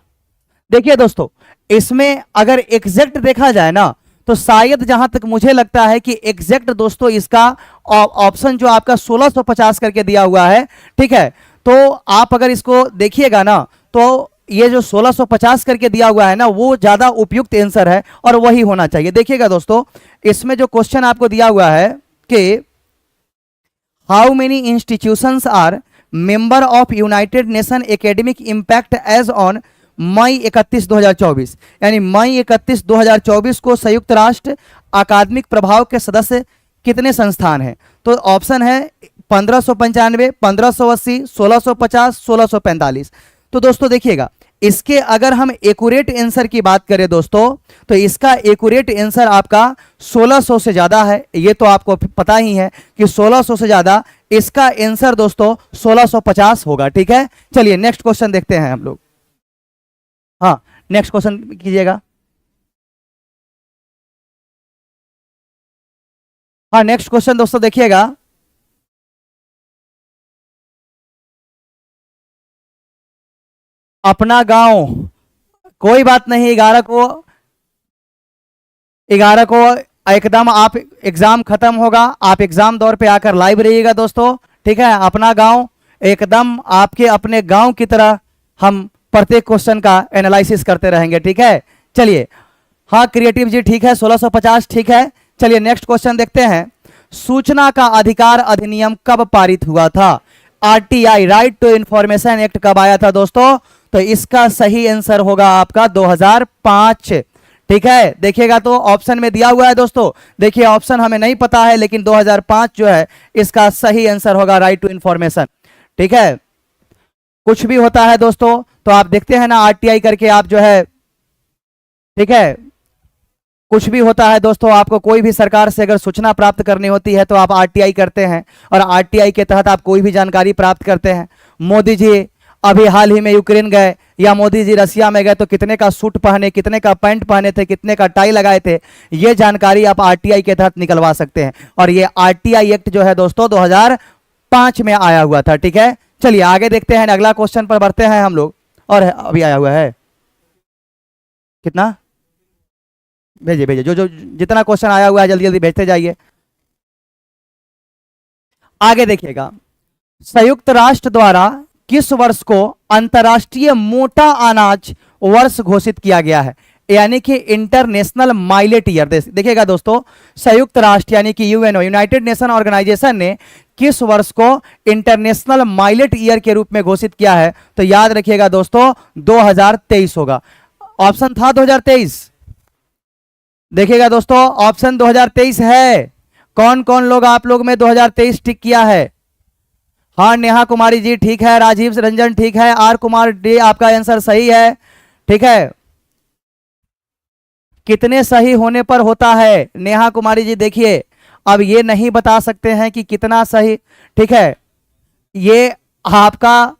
देखिए दोस्तों, इसमें अगर एग्जैक्ट देखा जाए ना, तो शायद जहां तक मुझे लगता है कि एग्जैक्ट दोस्तों इसका ऑप्शन जो आपका 1650 करके दिया हुआ है, ठीक है, तो आप अगर इसको देखिएगा ना, तो ये जो 1650 करके दिया हुआ है ना, वो ज्यादा उपयुक्त आंसर है और वही होना चाहिए। देखिएगा दोस्तों, इसमें जो क्वेश्चन आपको दिया हुआ है कि how many institutions are member of united nation academic impact as on May 31, 2024, यानी मई 31, 2024 को संयुक्त राष्ट्र अकादमिक प्रभाव के सदस्य कितने संस्थान हैं? तो ऑप्शन है 1595, 1580, 1650, 1645। तो दोस्तों देखिएगा, इसके अगर हम एक्यूरेट आंसर की बात करें दोस्तों, तो इसका एक्यूरेट आंसर आपका 1600 से ज्यादा है। ये तो आपको पता ही है कि 1600 से ज्यादा इसका आंसर दोस्तों 1650 होगा। ठीक है, चलिए नेक्स्ट क्वेश्चन देखते हैं हम लोग। हाँ, नेक्स्ट क्वेश्चन कीजिएगा। हाँ, नेक्स्ट क्वेश्चन दोस्तों देखिएगा, अपना गांव, कोई बात नहीं, 11 को एकदम आप एग्जाम खत्म होगा, आप एग्जाम दौर पे आकर लाइव रहिएगा दोस्तों। ठीक है, अपना गांव एकदम आपके अपने गांव की तरह हम प्रत्येक क्वेश्चन का एनालिसिस करते रहेंगे। ठीक है, चलिए। हाँ क्रिएटिव जी, ठीक है, 1650 ठीक है। चलिए नेक्स्ट क्वेश्चन देखते हैं। सूचना का अधिकार अधिनियम कब पारित हुआ था? RTI, right to information act कब आया था दोस्तों? तो इसका सही आंसर होगा आपका 2005। ठीक है, देखिएगा तो ऑप्शन में दिया हुआ है दोस्तों, देखिए ऑप्शन हमें नहीं पता है, लेकिन 2005 जो है इसका सही आंसर होगा, राइट टू इंफॉर्मेशन। ठीक है, कुछ भी होता है दोस्तों तो आप देखते हैं ना RTI करके, आप जो है, ठीक है, कुछ भी होता है दोस्तों, आपको कोई भी सरकार से अगर सूचना प्राप्त करनी होती है तो आप RTI करते हैं, और RTI के तहत आप कोई भी जानकारी प्राप्त करते हैं। मोदी जी अभी हाल ही में यूक्रेन गए, या मोदी जी रसिया में गए, तो कितने का सूट पहने, कितने का पैंट पहने थे, कितने का टाई लगाए थे, ये जानकारी आप RTI के तहत निकलवा सकते हैं। और ये RTI एक्ट जो है दोस्तों 2005 में आया हुआ था। ठीक है, चलिए आगे देखते हैं, अगला क्वेश्चन पर बढ़ते हैं हम लोग। और अभी आया हुआ है कितना? भेजिए भेजिए, जो जो जितना क्वेश्चन आया हुआ है जल्दी जल्दी भेजते जाइए। आगे देखिएगा, संयुक्त राष्ट्र द्वारा किस वर्ष को अंतर्राष्ट्रीय मोटा अनाज वर्ष घोषित किया गया है, यानी कि इंटरनेशनल माइलेट ईयर? देखिएगा दोस्तों, संयुक्त राष्ट्र यानी कि यूएनओ, यूनाइटेड नेशन ऑर्गेनाइजेशन ने किस वर्ष को इंटरनेशनल माइलेट ईयर के रूप में घोषित किया है? तो याद रखिएगा दोस्तों 2023 होगा। ऑप्शन था 2023, देखिएगा दोस्तों ऑप्शन 2023 है। कौन कौन लोग आप लोग में 2023 टिक किया है? हाँ, नेहा कुमारी जी ठीक है, राजीव रंजन ठीक है, आर कुमार डी आपका आंसर सही है। ठीक है, कितने सही होने पर होता है? नेहा कुमारी जी देखिए, अब ये नहीं बता सकते हैं कि कितना सही, ठीक है, ये आपका,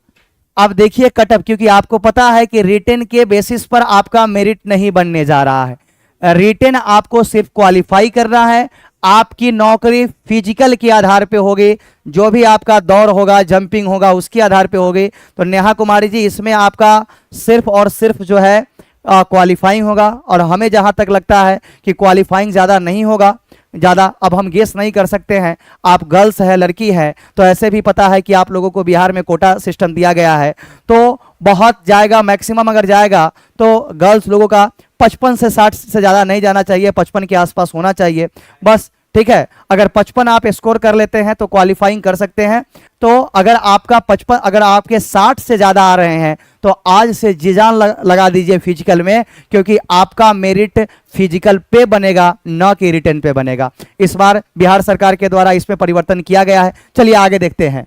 अब देखिए कटअप, क्योंकि आपको पता है कि रिटेन के बेसिस पर आपका मेरिट नहीं बनने जा रहा है। रिटेन आपको सिर्फ क्वालिफाई करना है, आपकी नौकरी फिजिकल के आधार पे होगी, जो भी आपका दौड़ होगा, जंपिंग होगा, उसके आधार पे होगी। तो नेहा कुमारी जी इसमें आपका सिर्फ और सिर्फ जो है क्वालिफाइंग होगा, और हमें जहां तक लगता है कि क्वालिफाइंग ज़्यादा नहीं होगा, ज़्यादा अब हम गेस नहीं कर सकते हैं। आप गर्ल्स है, लड़की है, तो ऐसे भी पता है कि आप लोगों को बिहार में कोटा सिस्टम दिया गया है, तो बहुत जाएगा, मैक्सिमम अगर जाएगा तो गर्ल्स लोगों का 55 से 60 से ज़्यादा नहीं जाना चाहिए, 55 के आसपास होना चाहिए बस, ठीक है। अगर 55 आप स्कोर कर लेते हैं तो क्वालिफाइंग कर सकते हैं। तो अगर आपका 55, अगर आपके 60 से ज़्यादा आ रहे हैं तो आज से जी जान लगा दीजिए फिजिकल में, क्योंकि आपका मेरिट फिजिकल पे बनेगा, न कि रिटर्न पे बनेगा। इस बार बिहार सरकार के द्वारा इसमें परिवर्तन किया गया है। चलिए आगे देखते हैं।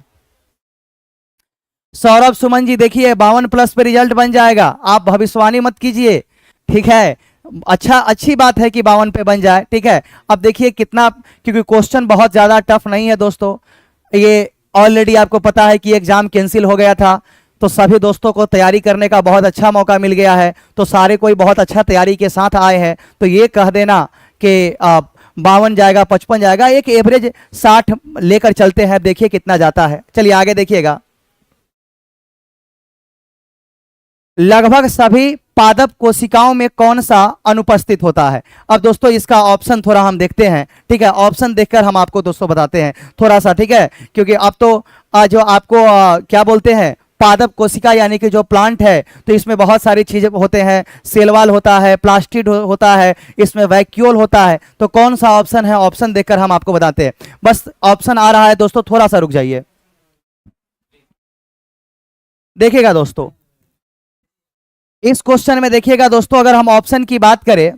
सौरभ सुमन जी देखिए 52+ पे रिजल्ट बन जाएगा, आप भविष्यवाणी मत कीजिए, ठीक है। अच्छा, अच्छी बात है कि 52 पे बन जाए, ठीक है। अब देखिए कितना, क्योंकि क्वेश्चन बहुत ज़्यादा टफ नहीं है दोस्तों, ये ऑलरेडी आपको पता है कि एग्जाम कैंसिल हो गया था, तो सभी दोस्तों को तैयारी करने का बहुत अच्छा मौका मिल गया है, तो सारे कोई बहुत अच्छा तैयारी के साथ आए हैं। तो ये कह देना कि 52 जाएगा, 55 जाएगा, एक एवरेज 60 लेकर चलते हैं, देखिए कितना जाता है। चलिए आगे देखिएगा। लगभग सभी पादप कोशिकाओं में कौन सा अनुपस्थित होता है? अब दोस्तों इसका ऑप्शन थोड़ा हम देखते हैं, ठीक है। ऑप्शन देखकर हम आपको दोस्तों बताते हैं थोड़ा सा, ठीक है, क्योंकि अब तो जो आपको क्या बोलते हैं, पादप कोशिका यानी कि जो प्लांट है, तो इसमें बहुत सारी चीजें होते हैं, सेलवाल होता है, प्लास्टिड होता है, इसमें वैक्यूल होता है। तो कौन सा ऑप्शन है, ऑप्शन देखकर हम आपको बताते हैं। बस ऑप्शन आ रहा है दोस्तों, थोड़ा सा रुक जाइए, देखिएगा दोस्तों। इस क्वेश्चन में देखिएगा दोस्तों, अगर हम ऑप्शन की बात करें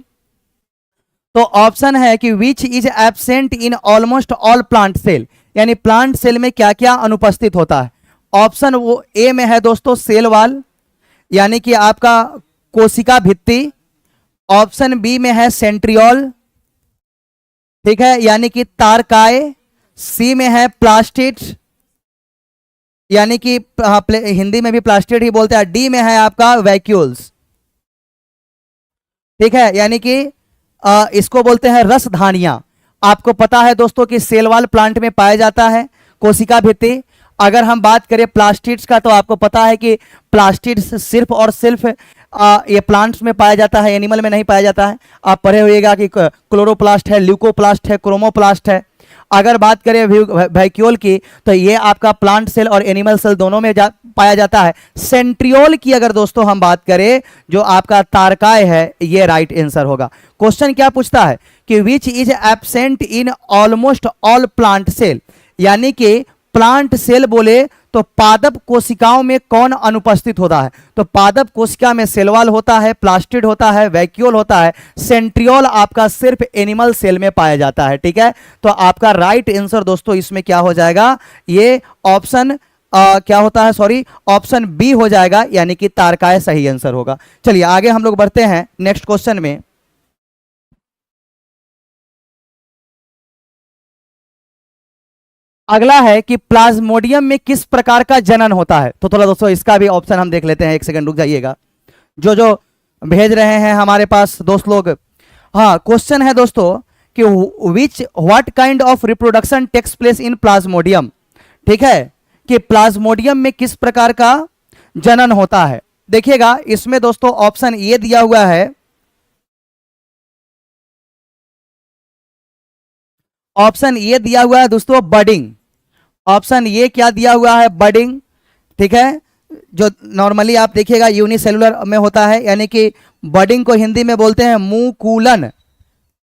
तो ऑप्शन है कि which is absent in almost all plant cell, यानी प्लांट सेल में क्या क्या अनुपस्थित होता है। ऑप्शन वो ए में है दोस्तों सेल वाल, यानी कि आपका कोशिका भित्ति। ऑप्शन बी में है सेंट्रियोल, ठीक है, यानी कि तारकाय। सी में है प्लास्टिड, यानी कि हिंदी में भी प्लास्टिड ही बोलते हैं। डी में है आपका वैक्यूल्स, ठीक है, यानी कि इसको बोलते हैं रसधानियां। आपको पता है दोस्तों कि सेलवाल प्लांट में पाया जाता है कोशिका भित्ति। अगर हम बात करें प्लास्टिड्स का, तो आपको पता है कि प्लास्टिड्स सिर्फ और सिर्फ ये प्लांट्स में पाया जाता है, एनिमल में नहीं पाया जाता है। आप पढ़े होइएगा कि क्लोरोप्लास्ट है, ल्यूकोप्लास्ट है, क्रोमोप्लास्ट है। अगर बात करें वैक्यूल की, तो ये आपका प्लांट सेल और एनिमल सेल दोनों में पाया जाता है। सेंट्रियोल की अगर दोस्तों हम बात करें, जो आपका तारकाय है, ये राइट आंसर होगा। क्वेश्चन क्या पूछता है कि which is absent in almost all plant cell, यानी कि प्लांट सेल बोले तो पादप कोशिकाओं में कौन अनुपस्थित होता है। तो पादप कोशिका में सेलवाल होता है, प्लास्टिड होता है, वैक्यूल होता है। सेंट्रियोल आपका सिर्फ एनिमल सेल में पाया जाता है, ठीक है। तो आपका राइट आंसर दोस्तों इसमें क्या हो जाएगा, ये ऑप्शन क्या होता है, सॉरी, ऑप्शन बी हो जाएगा, यानी कि तारकाय सही आंसर होगा। चलिए आगे हम लोग बढ़ते हैं नेक्स्ट क्वेश्चन में। अगला है कि प्लाज्मोडियम में किस प्रकार का जनन होता है। तो थोड़ा दोस्तों इसका भी ऑप्शन हम देख लेते हैं, एक सेकंड रुक जाइएगा, जो जो भेज रहे हैं हमारे पास दोस्त लोग। हाँ, क्वेश्चन है दोस्तों कि which what kind of reproduction takes place in plasmodium, ठीक है, कि प्लाज्मोडियम में किस प्रकार का जनन होता है। देखिएगा इसमें दोस्तों ऑप्शन ये दिया हुआ है, ऑप्शन ये दिया हुआ है दोस्तों बडिंग। ऑप्शन ये क्या दिया हुआ है, बडिंग, ठीक है, जो नॉर्मली आप देखिएगा यूनिसेलुलर में होता है, यानी कि बडिंग को हिंदी में बोलते हैं मुकुलन।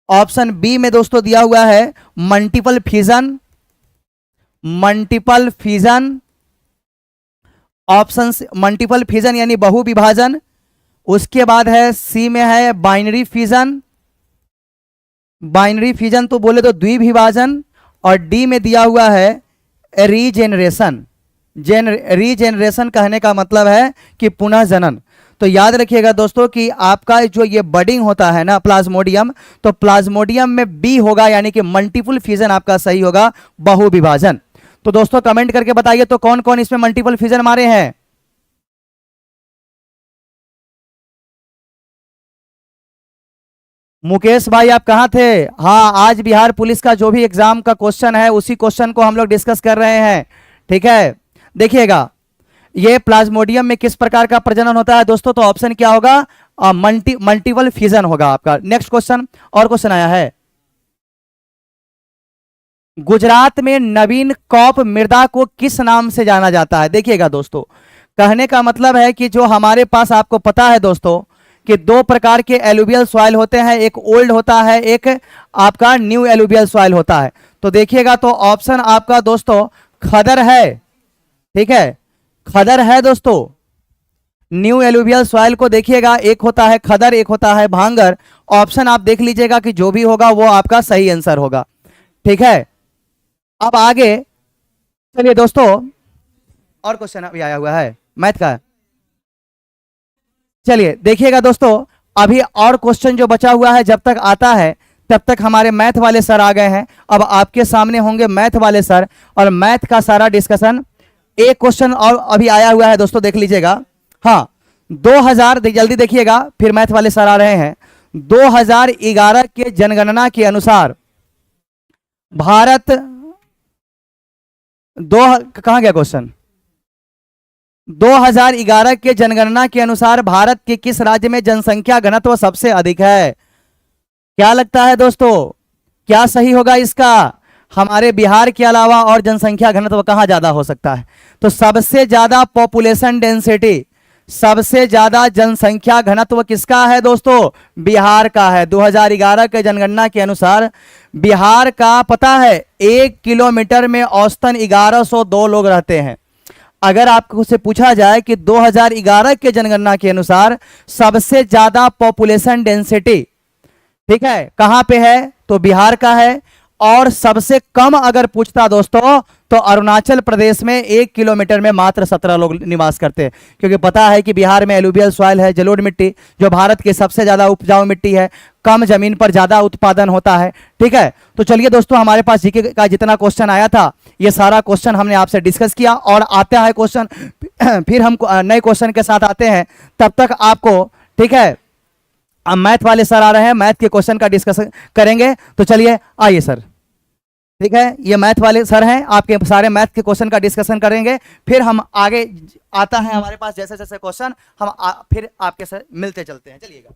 ऑप्शन बी में दोस्तों दिया हुआ है multiple fission, multiple fission. Option multiple fission यानी बहु विभाजन। उसके बाद है सी में है बाइनरी फिजन, बाइनरी फिजन तो बोले तो द्विविभाजन। और डी में दिया हुआ है रीजेनरेशन। रीजेनरेशन कहने का मतलब है कि पुनः जनन। तो याद रखिएगा दोस्तों कि आपका जो ये बडिंग होता है ना प्लाज्मोडियम, तो प्लाज्मोडियम में बी होगा, यानी कि मल्टीपल फ्यूजन आपका सही होगा, बहुविभाजन। तो दोस्तों कमेंट करके बताइए तो कौन कौन इसमें मल्टीपल फ्यूजन मारे हैं। मुकेश भाई आप कहां थे? हाँ, आज बिहार पुलिस का जो भी एग्जाम का क्वेश्चन है उसी क्वेश्चन को हम लोग डिस्कस कर रहे हैं। ठीक है, देखिएगा ये प्लाज्मोडियम में किस प्रकार का प्रजनन होता है दोस्तों, तो ऑप्शन क्या होगा, मल्टीपल फ्यूजन होगा आपका। नेक्स्ट क्वेश्चन, और क्वेश्चन आया है, गुजरात में नवीन कॉप मृदा को किस नाम से जाना जाता है। देखिएगा दोस्तों, कहने का मतलब है कि जो हमारे पास आपको पता है दोस्तों कि दो प्रकार के एलुवियल सॉइल होते हैं, एक ओल्ड होता है, एक आपका न्यू एलुवियल सॉइल होता है। तो देखिएगा तो ऑप्शन आपका दोस्तों खदर है। ठीक है, खदर है दोस्तों। न्यू एलुवियल सॉइल को देखिएगा, एक होता है खदर, एक होता है भांगर। ऑप्शन आप देख लीजिएगा कि जो भी होगा वो आपका सही आंसर होगा। ठीक है, अब आगे चलिए दोस्तों, और क्वेश्चन अभी आया हुआ है मैथ का। चलिए देखिएगा दोस्तों, अभी और क्वेश्चन जो बचा हुआ है जब तक आता है तब तक हमारे मैथ वाले सर आ गए हैं। अब आपके सामने होंगे मैथ वाले सर और मैथ का सारा डिस्कशन। एक क्वेश्चन और अभी आया हुआ है दोस्तों, देख लीजिएगा। हाँ, 2000, जल्दी देखिएगा, फिर मैथ वाले सर आ रहे हैं। 2011 के जनगणना के अनुसार भारत दो, कहां गया क्वेश्चन, 2011 के जनगणना के अनुसार भारत के किस राज्य में जनसंख्या घनत्व सबसे अधिक है। क्या लगता है दोस्तों, क्या सही होगा इसका? हमारे बिहार के अलावा और जनसंख्या घनत्व कहां ज्यादा हो सकता है? तो सबसे ज्यादा पॉपुलेशन डेंसिटी, सबसे ज्यादा जनसंख्या घनत्व किसका है दोस्तों? बिहार का है। 2011 के जनगणना के अनुसार बिहार का पता है 1 किलोमीटर में औसतन 1102 लोग रहते हैं। अगर आपको से पूछा जाए कि 2011 के जनगणना के अनुसार सबसे ज्यादा पॉपुलेशन डेंसिटी, ठीक है, कहां पे है, तो बिहार का है। और सबसे कम अगर पूछता दोस्तों तो अरुणाचल प्रदेश में 1 किलोमीटर में मात्र 17 लोग निवास करते हैं, क्योंकि पता है कि बिहार में एलुवियल सॉइल है, जलोढ़ मिट्टी, जो भारत की सबसे ज्यादा उपजाऊ मिट्टी है, कम जमीन पर ज्यादा उत्पादन होता है। ठीक है, तो चलिए दोस्तों, हमारे पास जीके का जितना क्वेश्चन आया था ये सारा क्वेश्चन हमने आपसे डिस्कस किया, और आता है क्वेश्चन फिर हम नए क्वेश्चन के साथ आते हैं। तब तक आपको, ठीक है, अब मैथ वाले सर आ रहे हैं, मैथ के क्वेश्चन का डिस्कशन करेंगे। तो चलिए आइए सर। ठीक है, ये मैथ वाले सर हैं, आपके सारे मैथ के क्वेश्चन का डिस्कशन करेंगे, फिर हम आगे आता है हमारे पास जैसे जैसे क्वेश्चन हम फिर आपके साथ मिलते चलते हैं। चलिएगा।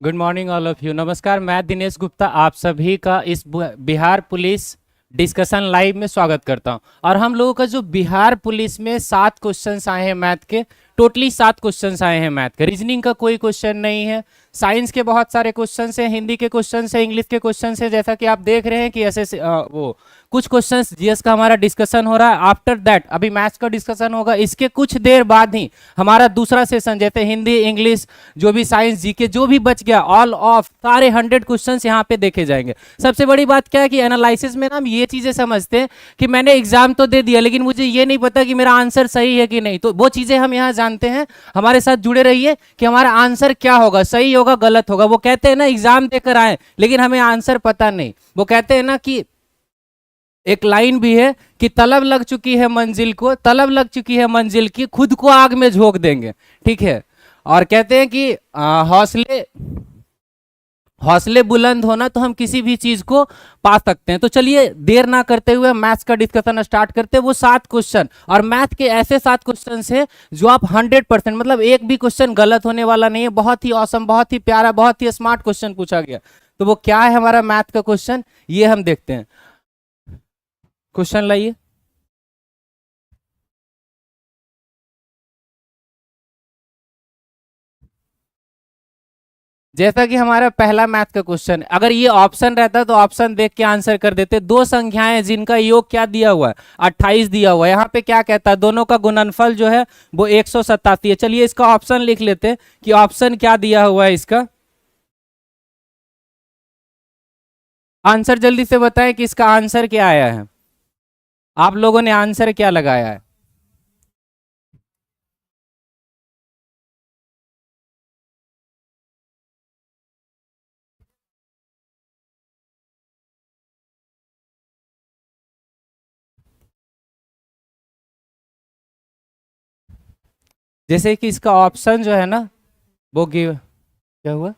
Good morning all of you. नमस्कार, मैं दिनेश गुप्ता आप सभी का इस बिहार पुलिस डिस्कशन लाइव में स्वागत करता हूं। और हम लोगों का जो बिहार पुलिस में 7 क्वेश्चंस आए हैं मैथ के, टोटली 7 क्वेश्चंस आए हैं मैथ के। रीजनिंग का कोई क्वेश्चन नहीं है, साइंस के बहुत सारे क्वेश्चंस हैं, हिंदी के क्वेश्चंस हैं, इंग्लिश के क्वेश्चंस हैं, जैसा कि आप देख रहे हैं कि ऐसे वो कुछ क्वेश्चंस जीएस का हमारा डिस्कशन हो रहा है। आफ्टर दैट अभी मैथ्स का डिस्कशन होगा, इसके कुछ देर बाद ही हमारा दूसरा सेशन, जैसे हिंदी, इंग्लिश, जो भी साइंस, जीके जो भी बच गया, ऑल ऑफ सारे 100 क्वेश्चंस यहाँ पे देखे जाएंगे। सबसे बड़ी बात क्या है कि एनालिसिस में ना हम ये चीजें समझते हैं कि मैंने एग्जाम तो दे दिया लेकिन मुझे ये नहीं पता कि मेरा आंसर सही है कि नहीं, तो वो चीजें हम यहाँ जानते हैं। हमारे साथ जुड़े रहिए कि हमारा आंसर क्या होगा, सही होगा गलत होगा। वो कहते हैं ना एग्जाम देकर आए लेकिन हमें आंसर पता नहीं। वो कहते हैं ना कि एक लाइन भी है कि तलब लग चुकी है मंजिल को, तलब लग चुकी है मंजिल की, खुद को आग में झोंक देंगे। ठीक है, और कहते हैं कि हौसले बुलंद होना तो हम किसी भी चीज को पा सकते हैं। तो चलिए देर ना करते हुए मैथ्स का डिस्कशन स्टार्ट करते हैं। वो 7 क्वेश्चन, और मैथ के ऐसे 7 क्वेश्चन हैं जो आप 100%, मतलब एक भी क्वेश्चन गलत होने वाला नहीं है। बहुत ही औसम, बहुत ही प्यारा, बहुत ही स्मार्ट क्वेश्चन पूछा गया। तो वो क्या है हमारा मैथ का क्वेश्चन, ये हम देखते हैं। क्वेश्चन लाइए। जैसा कि हमारा पहला मैथ का क्वेश्चन, अगर ये ऑप्शन रहता तो ऑप्शन देख के आंसर कर देते। दो संख्याएं जिनका योग क्या दिया हुआ है, 28 दिया हुआ है। यहाँ पे क्या कहता है, दोनों का गुणनफल जो है वो 187 है। चलिए इसका ऑप्शन लिख लेते कि ऑप्शन क्या दिया हुआ है इसका। आंसर जल्दी से बताएं कि इसका आंसर क्या आया है, आप लोगों ने आंसर क्या लगाया है। जैसे कि इसका ऑप्शन जो है ना वो गिव, क्या हुआ,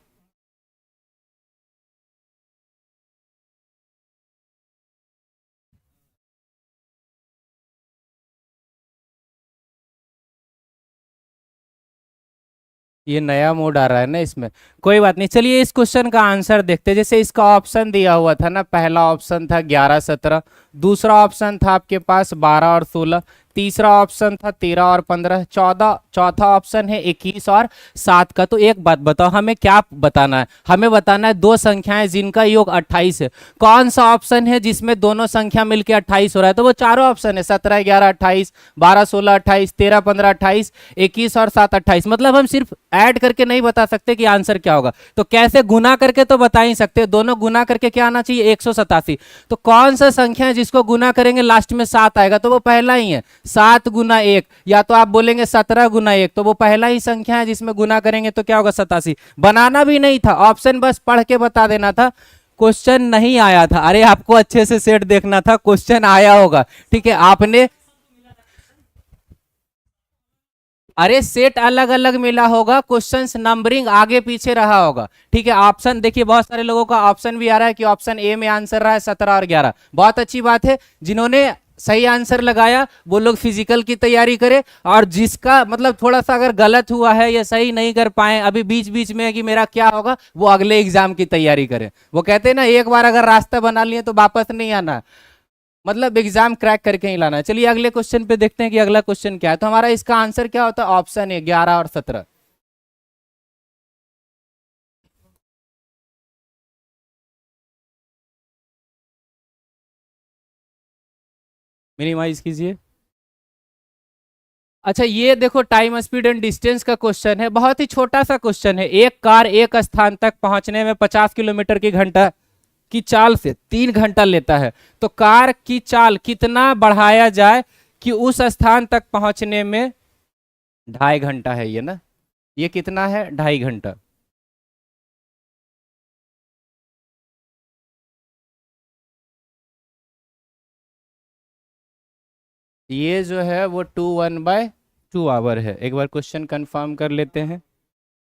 ये नया मोड आ रहा है ना इसमें, कोई बात नहीं। चलिए इस क्वेश्चन का आंसर देखते हैं। जैसे इसका ऑप्शन दिया हुआ था ना, पहला ऑप्शन था 11 17, दूसरा ऑप्शन था आपके पास 12 और 16, तीसरा ऑप्शन था 13 और 15, चौथा ऑप्शन है 21 और 7 का। तो एक बात बताओ, हमें क्या बताना है, हमें बताना है दो संख्याएं जिनका योग 28 है। कौन सा ऑप्शन है जिसमें दोनों संख्या मिलकर 28 हो रहा है, तो वो चारों ऑप्शन है, 17 11 28, 12 16 28, 13 15 28, 21 और 7 28। मतलब हम सिर्फ ऐड करके नहीं बता सकते कि आंसर क्या होगा, तो कैसे गुना करके तो बता ही सकते। दोनों गुना करके क्या आना चाहिए, 187। तो कौन सा संख्या है जिसको गुना करेंगे लास्ट में 7 आएगा, तो वो पहला ही है, 7 गुना 1। या तो आप बोलेंगे 17 गुना 1, तो वो पहला ही संख्या है जिसमें गुना करेंगे तो क्या होगा, 87। बनाना भी नहीं था, ऑप्शन बस पढ़ के बता देना था, क्वेश्चन नहीं आया था। अरे आपको अच्छे से सेट देखना था, क्वेश्चन आया होगा, ठीक है। आपने, अरे सेट अलग अलग मिला होगा, क्वेश्चंस नंबरिंग आगे पीछे रहा होगा, ठीक है। ऑप्शन देखिए, बहुत सारे लोगों का ऑप्शन भी आ रहा है कि ऑप्शन ए में आंसर रहा है 17 और 11, बहुत अच्छी बात है। जिन्होंने सही आंसर लगाया वो लोग फिजिकल की तैयारी करें, और जिसका मतलब थोड़ा सा अगर गलत हुआ है या सही नहीं कर पाए अभी बीच बीच में कि मेरा क्या होगा, वो अगले एग्जाम की तैयारी करें। वो कहते हैं ना, एक बार अगर रास्ता बना लिए तो वापस नहीं आना, मतलब एग्जाम क्रैक करके ही लाना है। चलिए अगले क्वेश्चन पे देखते हैं कि अगला क्वेश्चन क्या है। तो हमारा इसका आंसर क्या होता है, ऑप्शन है 11 और 17। मिनिमाइज कीजिए। अच्छा ये देखो, टाइम स्पीड एंड डिस्टेंस का क्वेश्चन है, बहुत ही छोटा सा क्वेश्चन है। एक कार एक स्थान तक पहुंचने में 50 किलोमीटर की घंटा की चाल से 3 घंटा लेता है, तो कार की चाल कितना बढ़ाया जाए कि उस स्थान तक पहुंचने में 2.5 घंटा है, ये ना, ये कितना है, 2.5 घंटा। ये जो है वो 2 1/2 आवर है। एक बार क्वेश्चन कंफर्म कर लेते हैं,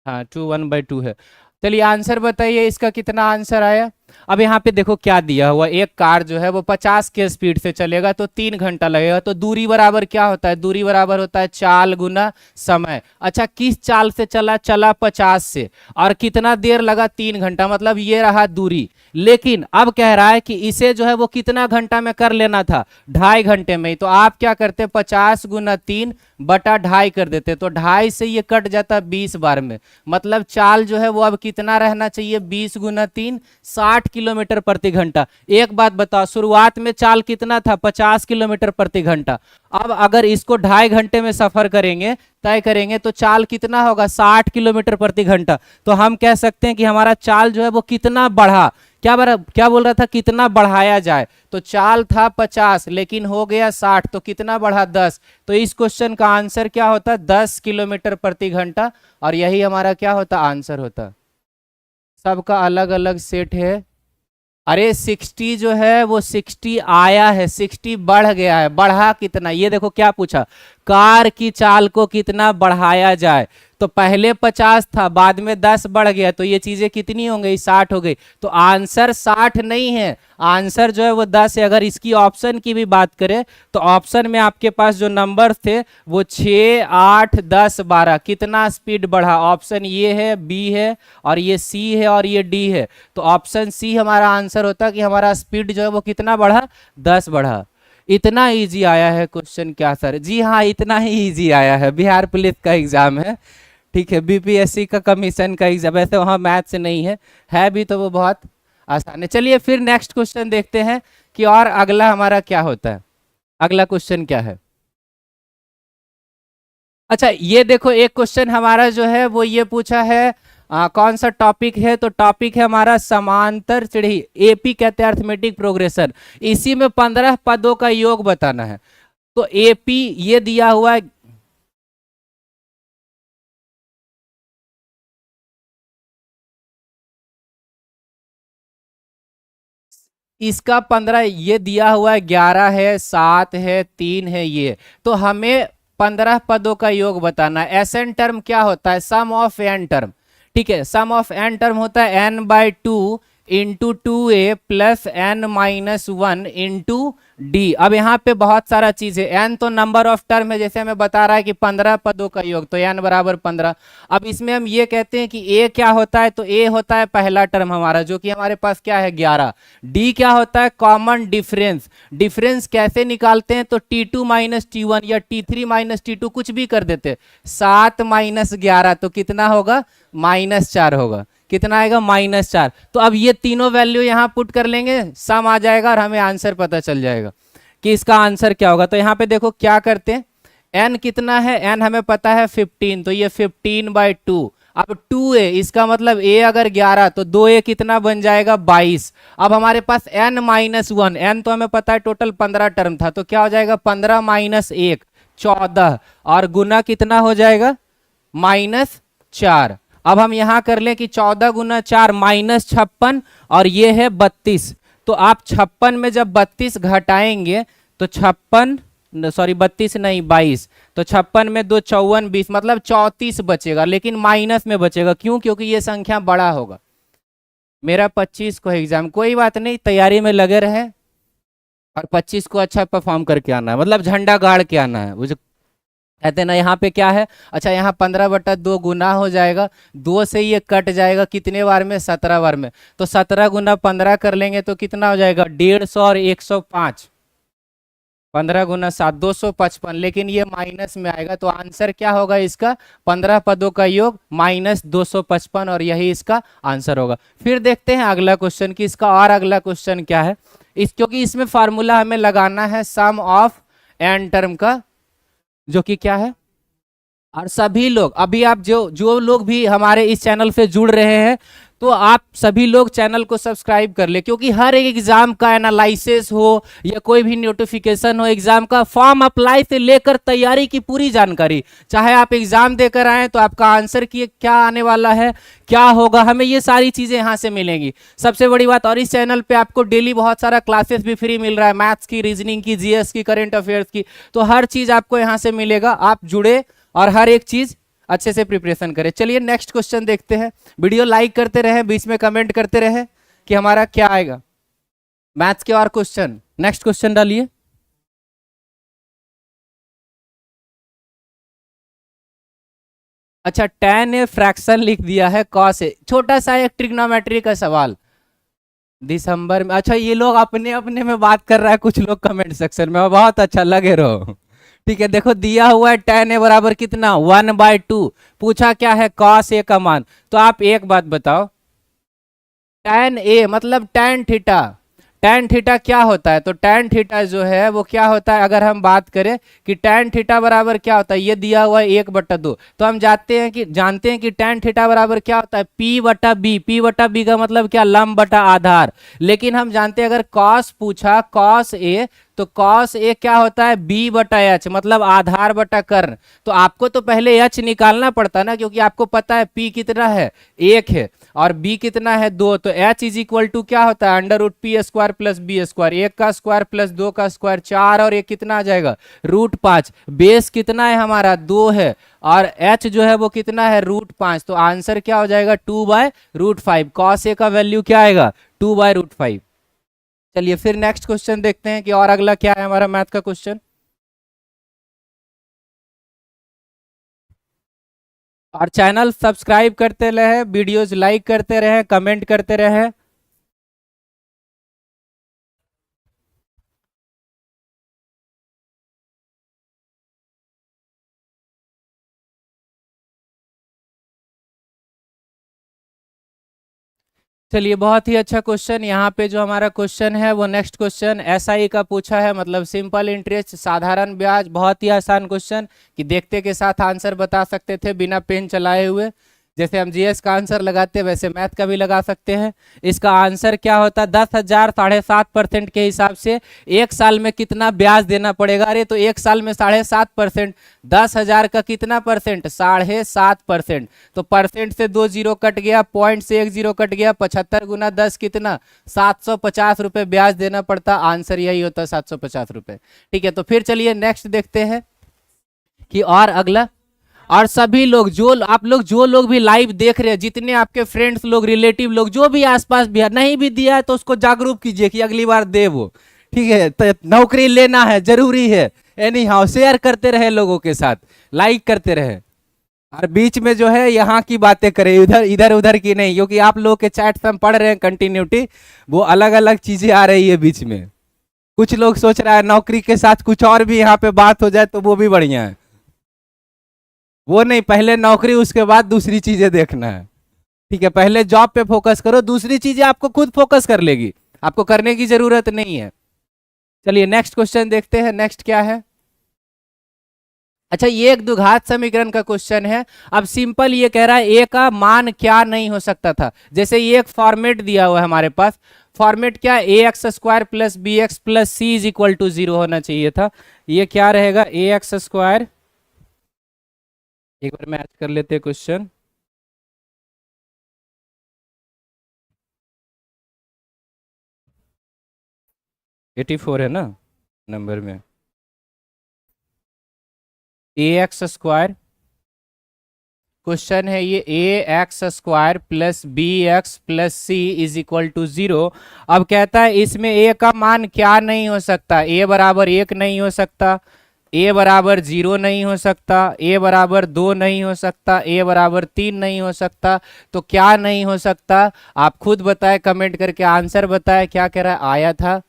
हाँ 2 1/2 है। चलिए आंसर बताइए इसका कितना आंसर आया। अब यहाँ पे देखो क्या दिया हुआ, एक कार जो है वो 50 के स्पीड से चलेगा तो 3 घंटा लगेगा। तो दूरी बराबर क्या होता है, दूरी बराबर होता है चाल गुना समय। अच्छा किस चाल से चला, चला 50 से, और कितना देर लगा, 3 घंटा, मतलब ये रहा दूरी। लेकिन अब कह रहा है कि इसे जो है वो कितना घंटा में कर लेना था, 2.5 घंटे में ही। तो आप क्या करते, 50 गुना 3 बटा 2.5 कर देते, तो 2.5 से ये कट जाता 20 बार में। मतलब चाल जो है वो अब कितना रहना चाहिए, 20 गुना 3 60 किलोमीटर प्रति घंटा। एक बात बताओ, शुरुआत में चाल कितना था, 50 किलोमीटर प्रति घंटा। अब अगर इसको 2.5 घंटे में सफर करेंगे, तय करेंगे, तो चाल कितना होगा, 60 किलोमीटर प्रति घंटा। तो हम कह सकते हैं कि हमारा चाल जो है वो कितना बढ़ा, क्या बोल रहा था, कितना बढ़ाया जाए। तो चाल था 50 लेकिन हो गया 60, तो कितना बढ़ा, 10। तो इस क्वेश्चन का आंसर क्या होता, 10 किलोमीटर प्रति घंटा, और यही हमारा क्या होता, आंसर होता। सबका अलग अलग सेट है। अरे 60 जो है वो 60 आया है, 60 बढ़ गया है, बढ़ा कितना, ये देखो क्या पूछा, कार की चाल को कितना बढ़ाया जाए। तो पहले 50 था, बाद में 10 बढ़ गया, तो ये चीजें कितनी हो गई, 60 हो गई। तो आंसर 60 नहीं है, आंसर जो है वो 10 है। अगर इसकी ऑप्शन की भी बात करें तो ऑप्शन में आपके पास जो नंबर थे वो 6 8 10 12, कितना स्पीड बढ़ा, ऑप्शन ये है, बी है, और ये सी है, और ये डी है। तो ऑप्शन सी हमारा आंसर होता कि हमारा स्पीड जो है वो कितना बढ़ा, 10 बढ़ा। इतना इजी आया है क्वेश्चन क्या सर, जी हाँ इतना ही इजी आया है, बिहार पुलिस का एग्जाम है, ठीक है, बीपीएससी का कमीशन का एग्जाम, वैसे वहाँ मैथ से नहीं है भी तो वो बहुत आसान है। चलिए फिर नेक्स्ट क्वेश्चन देखते हैं कि और अगला हमारा क्या होता है। अगला क्वेश्चन क्या है? अच्छा ये देखो, एक क्वेश्चन हमारा जो है वो ये पूछा है, कौन सा टॉपिक है? तो टॉपिक है हमारा समांतर सीढ़ी, एपी कहते हैं अर्थमेटिक प्रोग्रेशन। इसी में 15 पदों का योग बताना है। तो एपी ये दिया हुआ है, इसका 15 ये दिया हुआ है, 11 है, 7 है, 3 है ये। तो हमें 15 पदों का योग बताना है। एसएन टर्म क्या होता है? सम ऑफ एन टर्म। ठीक है, सम ऑफ एन टर्म होता है n/2 into 2a plus n-1 into D. अब यहाँ पे बहुत सारा चीज है, n तो नंबर ऑफ टर्म है, जैसे हमें बता रहा है कि 15 पदों का योग, तो n बराबर 15। अब इसमें हम ये कहते हैं कि a क्या होता है? तो a होता है पहला टर्म हमारा, जो कि हमारे पास क्या है? 11। डी क्या होता है? Common difference. डिफरेंस कैसे निकालते हैं? तो T2 माइनस T1 या T3 माइनस T2 कुछ भी कर देते। 7 माइनस 11 तो कितना होगा? -4 होगा। कितना आएगा? -4। तो अब ये तीनों वैल्यू यहां पुट कर लेंगे, सम आ जाएगा और हमें आंसर पता चल जाएगा कि इसका आंसर क्या होगा। तो यहाँ पे देखो क्या करते हैं, n कितना है? n हमें पता है 15, तो ये 15/2। अब 2a, इसका मतलब a अगर 11 तो 2a कितना बन जाएगा? 22। अब हमारे पास n-1, n तो हमें पता है टोटल 15 टर्म था, तो क्या हो जाएगा? 15 माइनस 1 14, और गुना कितना हो जाएगा? -4। अब हम यहां कर लें कि 14 गुना 4 -56, और ये है 32। तो आप 56 में जब 32 घटाएंगे तो 56, सॉरी 32 नहीं 22, तो 56 में 2 54 20, मतलब 34 बचेगा, लेकिन माइनस में बचेगा। क्यों? क्योंकि ये संख्या बड़ा होगा। मेरा 25 को एग्जाम, कोई बात नहीं, तैयारी में लगे रहे और 25 को अच्छा परफॉर्म करके आना है, मतलब झंडा गाड़ के आना है। वो जो कहते हैं ना, यहाँ पे क्या है? अच्छा यहाँ 15/2 गुना हो जाएगा, 2 से ये कट जाएगा, कितने बार में? 17 बार में। तो 17 गुना 15 कर लेंगे तो कितना हो जाएगा? 150 और 105। 15 गुना 7 255, लेकिन ये माइनस में आएगा, तो आंसर क्या होगा इसका? 15 पदों का योग -255, और यही इसका आंसर होगा। फिर देखते हैं अगला क्वेश्चन कि इसका और अगला क्वेश्चन क्या है। क्योंकि इसमें फार्मूला हमें लगाना है सम ऑफ एन टर्म का, जो कि क्या है। और सभी लोग, अभी आप जो जो लोग भी हमारे इस चैनल से जुड़ रहे हैं, तो आप सभी लोग चैनल को सब्सक्राइब कर ले, क्योंकि हर एक एग्जाम का एनालिसिस हो या कोई भी नोटिफिकेशन हो, एग्जाम का फॉर्म अप्लाई से लेकर तैयारी की पूरी जानकारी, चाहे आप एग्जाम देकर आए तो आपका आंसर की क्या आने वाला है, क्या होगा, हमें ये सारी चीजें यहाँ से मिलेंगी। सबसे बड़ी बात, और इस चैनल पे आपको डेली बहुत सारा क्लासेस भी फ्री मिल रहा है, मैथ्स की, रीजनिंग की, जीएस की, करंट अफेयर्स की, तो हर चीज आपको यहाँ से मिलेगा। आप जुड़े और हर एक चीज अच्छे से प्रिपरेशन करें। चलिए नेक्स्ट क्वेश्चन देखते हैं। वीडियो लाइक करते रहे, बीच में कमेंट करते रहे कि हमारा क्या आएगा। मैथ्स के और क्वेश्चन, नेक्स्ट क्वेश्चन डालिए। अच्छा, tan ए फ्रैक्शन लिख दिया है cos ए, छोटा सा एक ट्रिग्नोमेट्री का सवाल दिसंबर में। अच्छा ये लोग अपने अपने में बात कर रहा है, कुछ लोग कमेंट सेक्शन में, बहुत अच्छा, लगे रहो। ठीक है, देखो दिया हुआ है tan ए बराबर कितना? 1/2। पूछा क्या है? cos ए का मान। तो आप एक बात बताओ, tan ए मतलब tan थीटा। tan थीटा क्या होता है? तो tan थीटा जो है वो क्या होता है, अगर हम बात करें कि tan थीटा बराबर क्या होता है, ये दिया हुआ है 1/2। तो हम जानते हैं कि tan थीटा बराबर क्या होता है? P/B। P/B का मतलब क्या? लंब बटा आधार। लेकिन हम जानते हैं अगर cos पूछा, cos ए, तो cos ए क्या होता है? B/H, मतलब आधार बटा कर्ण। तो आपको तो पहले h निकालना पड़ता ना, क्योंकि आपको पता है P कितना है? 1 है, और B कितना है? 2। तो h इज इक्वल टू क्या होता है? √P² plus B²। 1 का स्क्वायर प्लस 2 का स्क्वायर 4, और 1 कितना आ जाएगा? √5। बेस कितना है हमारा? 2 है, और h जो है वो कितना है? √5। तो आंसर क्या हो जाएगा? 2/√5। cos a का वैल्यू क्या आएगा? 2/√5। चलिए फिर नेक्स्ट क्वेश्चन देखते हैं कि और अगला क्या है हमारा मैथ का क्वेश्चन। और चैनल सब्सक्राइब करते रहे, वीडियोज लाइक करते रहे, कमेंट करते रहे। चलिए, बहुत ही अच्छा क्वेश्चन। यहाँ पे जो हमारा क्वेश्चन है वो नेक्स्ट क्वेश्चन एसआई का पूछा है, मतलब सिंपल इंटरेस्ट, साधारण ब्याज। बहुत ही आसान क्वेश्चन कि देखते के साथ आंसर बता सकते थे बिना पेन चलाए हुए। जैसे हम जीएस का आंसर लगाते हैं वैसे मैथ का भी लगा सकते हैं। इसका आंसर क्या होता है, 10,000 7.5% के हिसाब से एक साल में कितना ब्याज देना पड़ेगा। अरे तो एक साल में 7.5%, 10,000 का कितना परसेंट, 7.5%। तो परसेंट से 2 जीरो कट गया, पॉइंट से 1 जीरो कट गया, 75 गुना 10 कितना, 750 रुपये ब्याज देना पड़ता। आंसर यही होता है, 750 रुपये। ठीक है, तो फिर चलिए नेक्स्ट देखते हैं कि और अगला। और सभी लोग जो लोग भी लाइव देख रहे हैं, जितने आपके फ्रेंड्स लोग, रिलेटिव लोग, जो भी आसपास भी है, नहीं भी दिया है तो उसको जागरूक कीजिए कि अगली बार दे वो। ठीक है, तो नौकरी लेना है, जरूरी है। एनी हाउ शेयर करते रहे, लोगों के साथ लाइक करते रहे, और बीच में जो है यहाँ की बातें करें, इधर उधर की नहीं, क्योंकि आप लोग के चैट से हम पढ़ रहे हैं कंटिन्यूटी, वो अलग अलग चीजें आ रही है बीच में। कुछ लोग सोच रहा है नौकरी के साथ कुछ और भी यहाँ पे बात हो जाए तो वो भी बढ़िया है। वो नहीं, पहले नौकरी, उसके बाद दूसरी चीजें देखना है। ठीक है, पहले जॉब पे फोकस करो, दूसरी चीजें आपको खुद फोकस कर लेगी, आपको करने की जरूरत नहीं है। चलिए नेक्स्ट क्वेश्चन देखते हैं। नेक्स्ट क्या है, अच्छा ये एक द्विघात समीकरण का क्वेश्चन है। अब सिंपल ये कह रहा है ए का मान क्या नहीं हो सकता था। जैसे ये एक फॉर्मेट दिया हुआ है हमारे पास, फॉर्मेट क्या, A X square plus B X plus C is equal to 0 होना चाहिए था। ये क्या रहेगा, ए एक्स स्क्वायर, एक बार मैच कर लेते हैं क्वेश्चन। एटी 84 है ना नंबर में, ए एक्स स्क्वायर क्वेश्चन है ये, A X square plus B X plus C is equal to 0। अब कहता है इसमें ए का मान क्या नहीं हो सकता, ए बराबर 1 नहीं हो सकता, ए बराबर 0 नहीं हो सकता, ए बराबर 2 नहीं हो सकता, ए बराबर 3 नहीं हो सकता। तो क्या नहीं हो सकता, आप खुद बताएं, कमेंट करके आंसर बताएं। क्या कह रहा है, आया था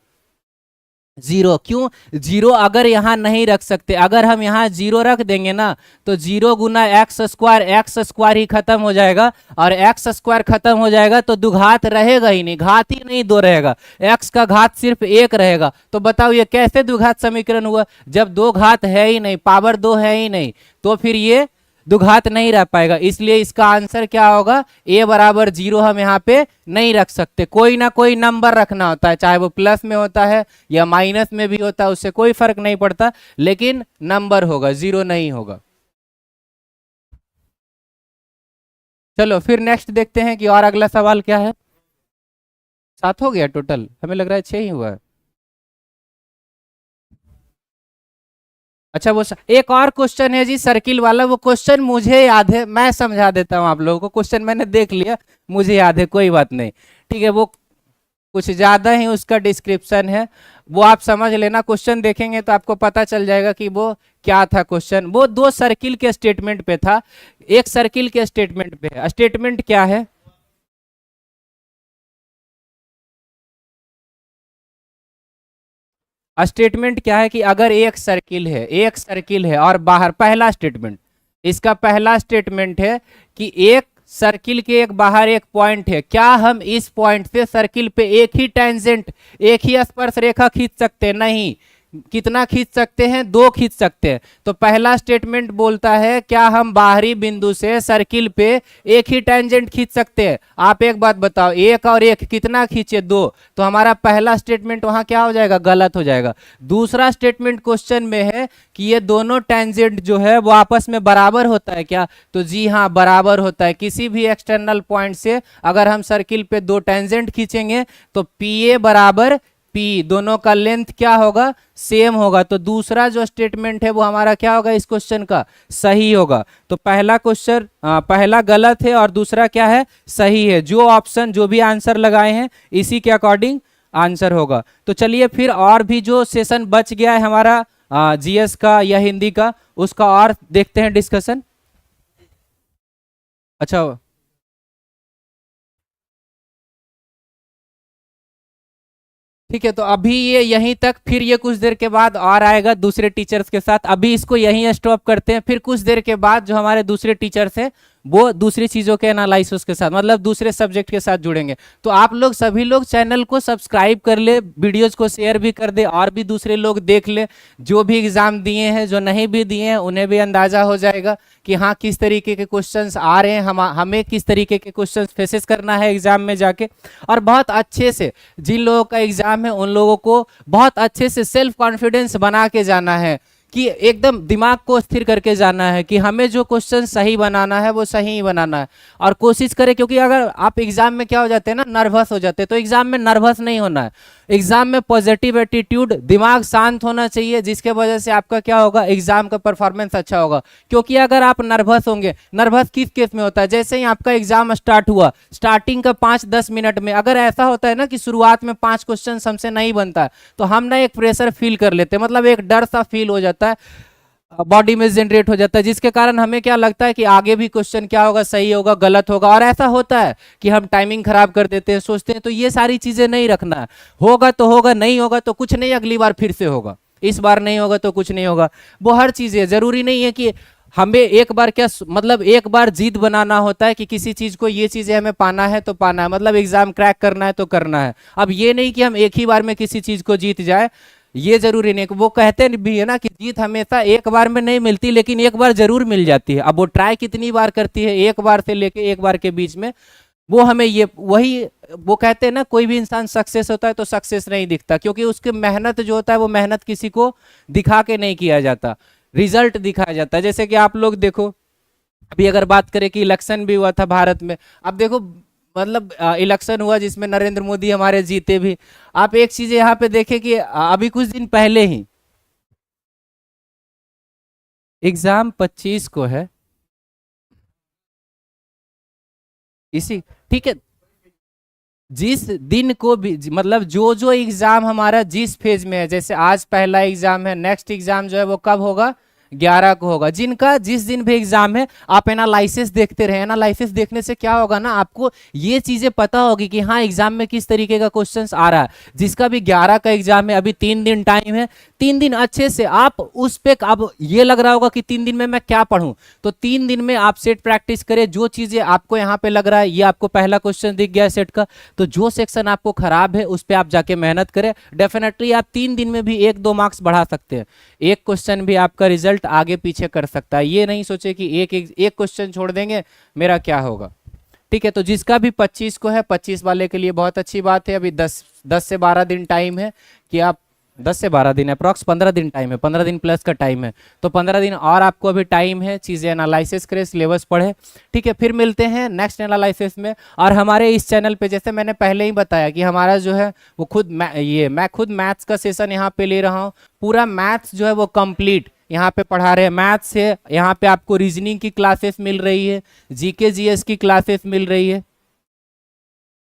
0। क्यों 0 अगर यहाँ नहीं रख सकते, अगर हम यहाँ 0 रख देंगे ना तो 0 गुना एक्स स्क्वायर ही खत्म हो जाएगा, और एक्स स्क्वायर खत्म हो जाएगा तो दुघात रहेगा ही नहीं, घात ही नहीं 2 रहेगा, एक्स का घात सिर्फ 1 रहेगा। तो बताओ ये कैसे द्विघात समीकरण हुआ, जब 2 घात है ही नहीं, पावर 2 है ही नहीं, तो फिर ये दुघात नहीं रह पाएगा। इसलिए इसका आंसर क्या होगा, ए बराबर 0 हम यहाँ पे नहीं रख सकते। कोई ना कोई नंबर रखना होता है, चाहे वो प्लस में होता है या माइनस में भी होता है, उससे कोई फर्क नहीं पड़ता, लेकिन नंबर होगा, 0 नहीं होगा। चलो फिर नेक्स्ट देखते हैं कि और अगला सवाल क्या है। 7 हो गया टोटल, हमें लग रहा है 6 ही हुआ है। अच्छा एक और क्वेश्चन है जी सर्किल वाला, वो क्वेश्चन मुझे याद है, मैं समझा देता हूँ आप लोगों को। क्वेश्चन मैंने देख लिया, मुझे याद है, कोई बात नहीं। ठीक है, वो कुछ ज्यादा ही उसका डिस्क्रिप्शन है, वो आप समझ लेना। क्वेश्चन देखेंगे तो आपको पता चल जाएगा कि वो क्या था क्वेश्चन। वो 2 सर्किल के स्टेटमेंट पे था, एक सर्किल के स्टेटमेंट पे है। स्टेटमेंट क्या है, स्टेटमेंट क्या है कि अगर एक सर्किल है और बाहर, पहला स्टेटमेंट, इसका पहला स्टेटमेंट है कि एक सर्किल के एक बाहर एक पॉइंट है, क्या हम इस पॉइंट से सर्किल पे एक ही टेंजेंट, एक ही स्पर्श रेखा खींच सकते हैं? नहीं। कितना खींच सकते हैं, 2 खींच सकते हैं। तो पहला स्टेटमेंट बोलता है क्या हम बाहरी बिंदु से सर्किल पे एक ही टेंजेंट खींच सकते हैं? आप एक बात बताओ, 1 और 1 कितना खींचे, 2। तो हमारा पहला स्टेटमेंट वहां क्या हो जाएगा, गलत हो जाएगा। दूसरा स्टेटमेंट क्वेश्चन में है कि ये दोनों टेंजेंट जो है वो आपस में बराबर होता है क्या? तो जी हाँ, बराबर होता है। किसी भी एक्सटर्नल पॉइंट से अगर हम सर्किल पे 2 टेंजेंट खींचेंगे तो पी ए बराबर पी, दोनों का लेंथ क्या होगा, सेम होगा। तो दूसरा जो स्टेटमेंट है वो हमारा क्या होगा, इस क्वेश्चन का सही होगा। तो पहला क्वेश्चन, पहला गलत है और दूसरा क्या है, सही है। जो ऑप्शन, जो भी आंसर लगाए हैं इसी के अकॉर्डिंग आंसर होगा। तो चलिए फिर और भी जो सेशन बच गया है हमारा जीएस का या हिंदी का, उसका और देखते हैं डिस्कशन। अच्छा ठीक है, तो अभी ये यहीं तक, फिर ये कुछ देर के बाद और आएगा दूसरे टीचर्स के साथ। अभी इसको यहीं स्टॉप करते हैं, फिर कुछ देर के बाद जो हमारे दूसरे टीचर्स हैं वो दूसरी चीज़ों के एनालिसिस के साथ, मतलब दूसरे सब्जेक्ट के साथ जुड़ेंगे। तो आप लोग सभी लोग चैनल को सब्सक्राइब कर ले, वीडियोज़ को शेयर भी कर दे और भी दूसरे लोग देख ले, जो भी एग्ज़ाम दिए हैं, जो नहीं भी दिए हैं, उन्हें भी अंदाज़ा हो जाएगा कि हाँ किस तरीके के क्वेश्चंस आ रहे हैं, हमें किस तरीके के क्वेश्चंस फेसेस करना है एग्ज़ाम में जाके। और बहुत अच्छे से जिन लोगों का एग्ज़ाम है उन लोगों को बहुत अच्छे से सेल्फ कॉन्फिडेंस बना के जाना है, कि एकदम दिमाग को स्थिर करके जाना है कि हमें जो क्वेश्चन सही बनाना है वो सही ही बनाना है। और कोशिश करें, क्योंकि अगर आप एग्जाम में क्या हो जाते हैं ना, नर्वस हो जाते हैं, तो एग्जाम में नर्वस नहीं होना है। एग्जाम में पॉजिटिव एटीट्यूड, दिमाग शांत होना चाहिए, जिसके वजह से आपका क्या होगा, एग्जाम का परफॉर्मेंस अच्छा होगा। क्योंकि अगर आप नर्वस होंगे, नर्वस किस केस में होता है, जैसे ही आपका एग्जाम स्टार्ट हुआ, स्टार्टिंग का 5-10 मिनट में अगर ऐसा होता है ना कि शुरुआत में 5 क्वेश्चन हमसे नहीं बनता है, तो हम ना एक प्रेशर फील कर लेते हैं, मतलब एक डर सा फील हो जाता है, बॉडी में जनरेट हो जाता है, जिसके कारण हमें क्या लगता है कि आगे भी क्वेश्चन क्या होगा, सही होगा, गलत होगा। और ऐसा होता है कि हम टाइमिंग खराब कर देते हैं, सोचते हैं। तो ये सारी चीजें नहीं रखना है, होगा तो होगा, नहीं होगा तो कुछ नहीं, अगली बार फिर से होगा, इस बार नहीं होगा तो कुछ नहीं होगा। वो हर चीजें, जरूरी नहीं है कि हमें एक बार क्या, मतलब एक बार जीत बनाना होता है कि किसी चीज को, ये चीजें हमें पाना है तो पाना है, मतलब एग्जाम क्रैक करना है तो करना है। अब ये नहीं कि हम एक ही बार में किसी चीज को जीत जाए, ये जरूरी नहीं। वो कहते भी है ना कि जीत हमेशा एक बार में नहीं मिलती, लेकिन एक बार जरूर मिल जाती है। अब वो ट्राई कितनी बार करती है, एक बार से लेके एक बार के बीच में, वो हमें ये, वही वो कहते हैं ना, कोई भी इंसान सक्सेस होता है तो सक्सेस नहीं दिखता, क्योंकि उसकी मेहनत जो होता है वो मेहनत किसी को दिखा के नहीं किया जाता, रिजल्ट दिखाया जाता है। जैसे कि आप लोग देखो, अभी अगर बात करें कि इलेक्शन भी हुआ था भारत में, अब देखो, मतलब इलेक्शन हुआ जिसमें नरेंद्र मोदी हमारे जीते भी। आप एक चीज यहाँ पे देखें कि अभी कुछ दिन पहले ही एग्जाम 25 को है, इसी, ठीक है, जिस दिन को भी, मतलब जो जो एग्जाम हमारा जिस फेज में है, जैसे आज पहला एग्जाम है, नेक्स्ट एग्जाम जो है वो कब होगा, 11 को होगा। जिनका जिस दिन भी एग्जाम है, आप एनालिसिस देखते रहे। एनालिसिस देखने से क्या होगा ना, आपको ये चीजें पता होगी कि हाँ एग्जाम में किस तरीके का क्वेश्चंस आ रहा है। जिसका भी 11 का एग्जाम है, अभी 3 दिन टाइम है, 3 दिन अच्छे से आप उस पे, अब ये लग रहा होगा कि 3 दिन में मैं क्या पढ़ूं, तो 3 दिन में आप सेट प्रैक्टिस करें। जो चीजें आपको यहाँ पे लग रहा है, ये आपको पहला क्वेश्चन दिख गया सेट का, तो जो सेक्शन आपको खराब है उस पर आप जाके मेहनत करें। डेफिनेटली आप 3 दिन में भी 1-2 मार्क्स बढ़ा सकते हैं। एक क्वेश्चन भी आपका रिजल्ट आगे पीछे कर सकता है। ये नहीं सोचे कि एक क्वेश्चन छोड़ देंगे, मेरा क्या होगा। ठीक है, तो जिसका भी 25 को है, 25 वाले के लिए बहुत अच्छी बात है। अभी 10 से 12 दिन टाइम है कि आप, 10 से 12 दिन, अप्रॉक्स 15 दिन टाइम है, 15 दिन प्लस का टाइम है, तो 15 दिन और आपको अभी टाइम है, चीज़ें एनालिसिस करें, सिलेबस पढ़े। ठीक है, फिर मिलते हैं नेक्स्ट एनालिसिस में। और हमारे इस चैनल पे, जैसे मैंने पहले ही बताया कि हमारा जो है वो खुद मैं खुद मैथ्स का सेशन यहाँ पे ले रहा हूँ। पूरा मैथ्स जो है वो कंप्लीट यहाँ पे पढ़ा रहे हैं। मैथ्स से यहाँ पे आपको रीजनिंग की क्लासेस मिल रही है, जीके जीएस की क्लासेस मिल रही है,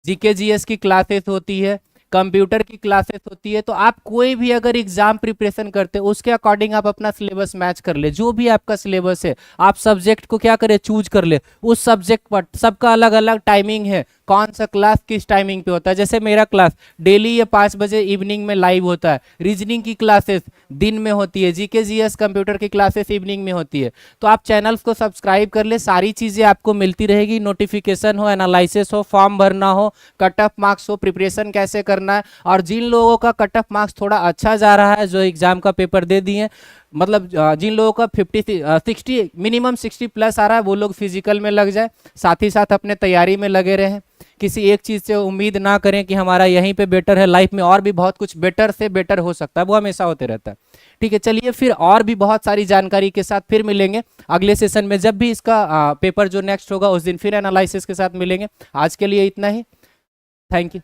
जीके जीएस की क्लासेस होती है, कंप्यूटर की क्लासेस होती है। तो आप कोई भी अगर एग्जाम प्रिपरेशन करते हो, उसके अकॉर्डिंग आप अपना सिलेबस मैच कर ले। जो भी आपका सिलेबस है, आप सब्जेक्ट को क्या करें, चूज कर ले। उस सब्जेक्ट पर सबका अलग अलग टाइमिंग है, कौन सा क्लास किस टाइमिंग पे होता है। जैसे मेरा क्लास डेली ये 5 बजे इवनिंग में लाइव होता है। रीजनिंग की क्लासेस दिन में होती है, जीके जीएस कंप्यूटर की क्लासेस इवनिंग में होती है। तो आप चैनल्स को सब्सक्राइब कर ले, सारी चीज़ें आपको मिलती रहेगी। नोटिफिकेशन हो, एनालिसिस हो, फॉर्म भरना हो, कट ऑफ मार्क्स हो, प्रिपरेशन कैसे करना है। और जिन लोगों का कट ऑफ मार्क्स थोड़ा अच्छा जा रहा है, जो एग्जाम का पेपर दे दिए, मतलब जिन लोगों का 60 मिनिमम 60 प्लस आ रहा है, वो लोग फिजिकल में लग जाए, साथ ही साथ अपने तैयारी में लगे रहें। किसी एक चीज़ से उम्मीद ना करें कि हमारा यहीं पे बेटर है, लाइफ में और भी बहुत कुछ बेटर से बेटर हो सकता है, वो हमेशा होते रहता है। ठीक है, चलिए फिर और भी बहुत सारी जानकारी के साथ फिर मिलेंगे अगले सेशन में। जब भी इसका पेपर जो नेक्स्ट होगा उस दिन फिर एनालिसिस के साथ मिलेंगे। आज के लिए इतना ही, थैंक यू।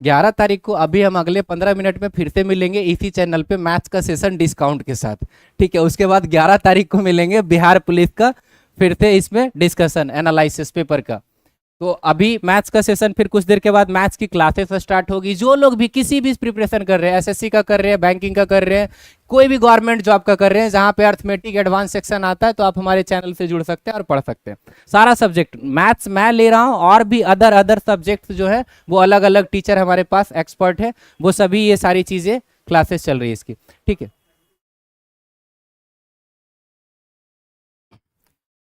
11 तारीख को अभी हम अगले 15 मिनट में फिर से मिलेंगे इसी चैनल पे, मैथ्स का सेशन डिस्काउंट के साथ। ठीक है, उसके बाद 11 तारीख को मिलेंगे बिहार पुलिस का फिर से इसमें डिस्कशन एनालिसिस पेपर का। तो अभी मैथ्स का सेशन, फिर कुछ देर के बाद मैथ्स की क्लासेस स्टार्ट होगी। जो लोग भी किसी भी प्रिपरेशन कर रहे हैं, एसएससी का कर रहे हैं, बैंकिंग का कर रहे हैं, कोई भी गवर्नमेंट जॉब का कर रहे हैं, जहाँ पे अर्थमेटिक एडवांस सेक्शन आता है, तो आप हमारे चैनल से जुड़ सकते हैं और पढ़ सकते हैं। सारा सब्जेक्ट मैथ्स मैं ले रहा हूँ, और भी अदर सब्जेक्ट जो है वो अलग अलग टीचर हमारे पास एक्सपर्ट है, वो सभी ये सारी चीज़ें क्लासेस चल रही है इसकी। ठीक है,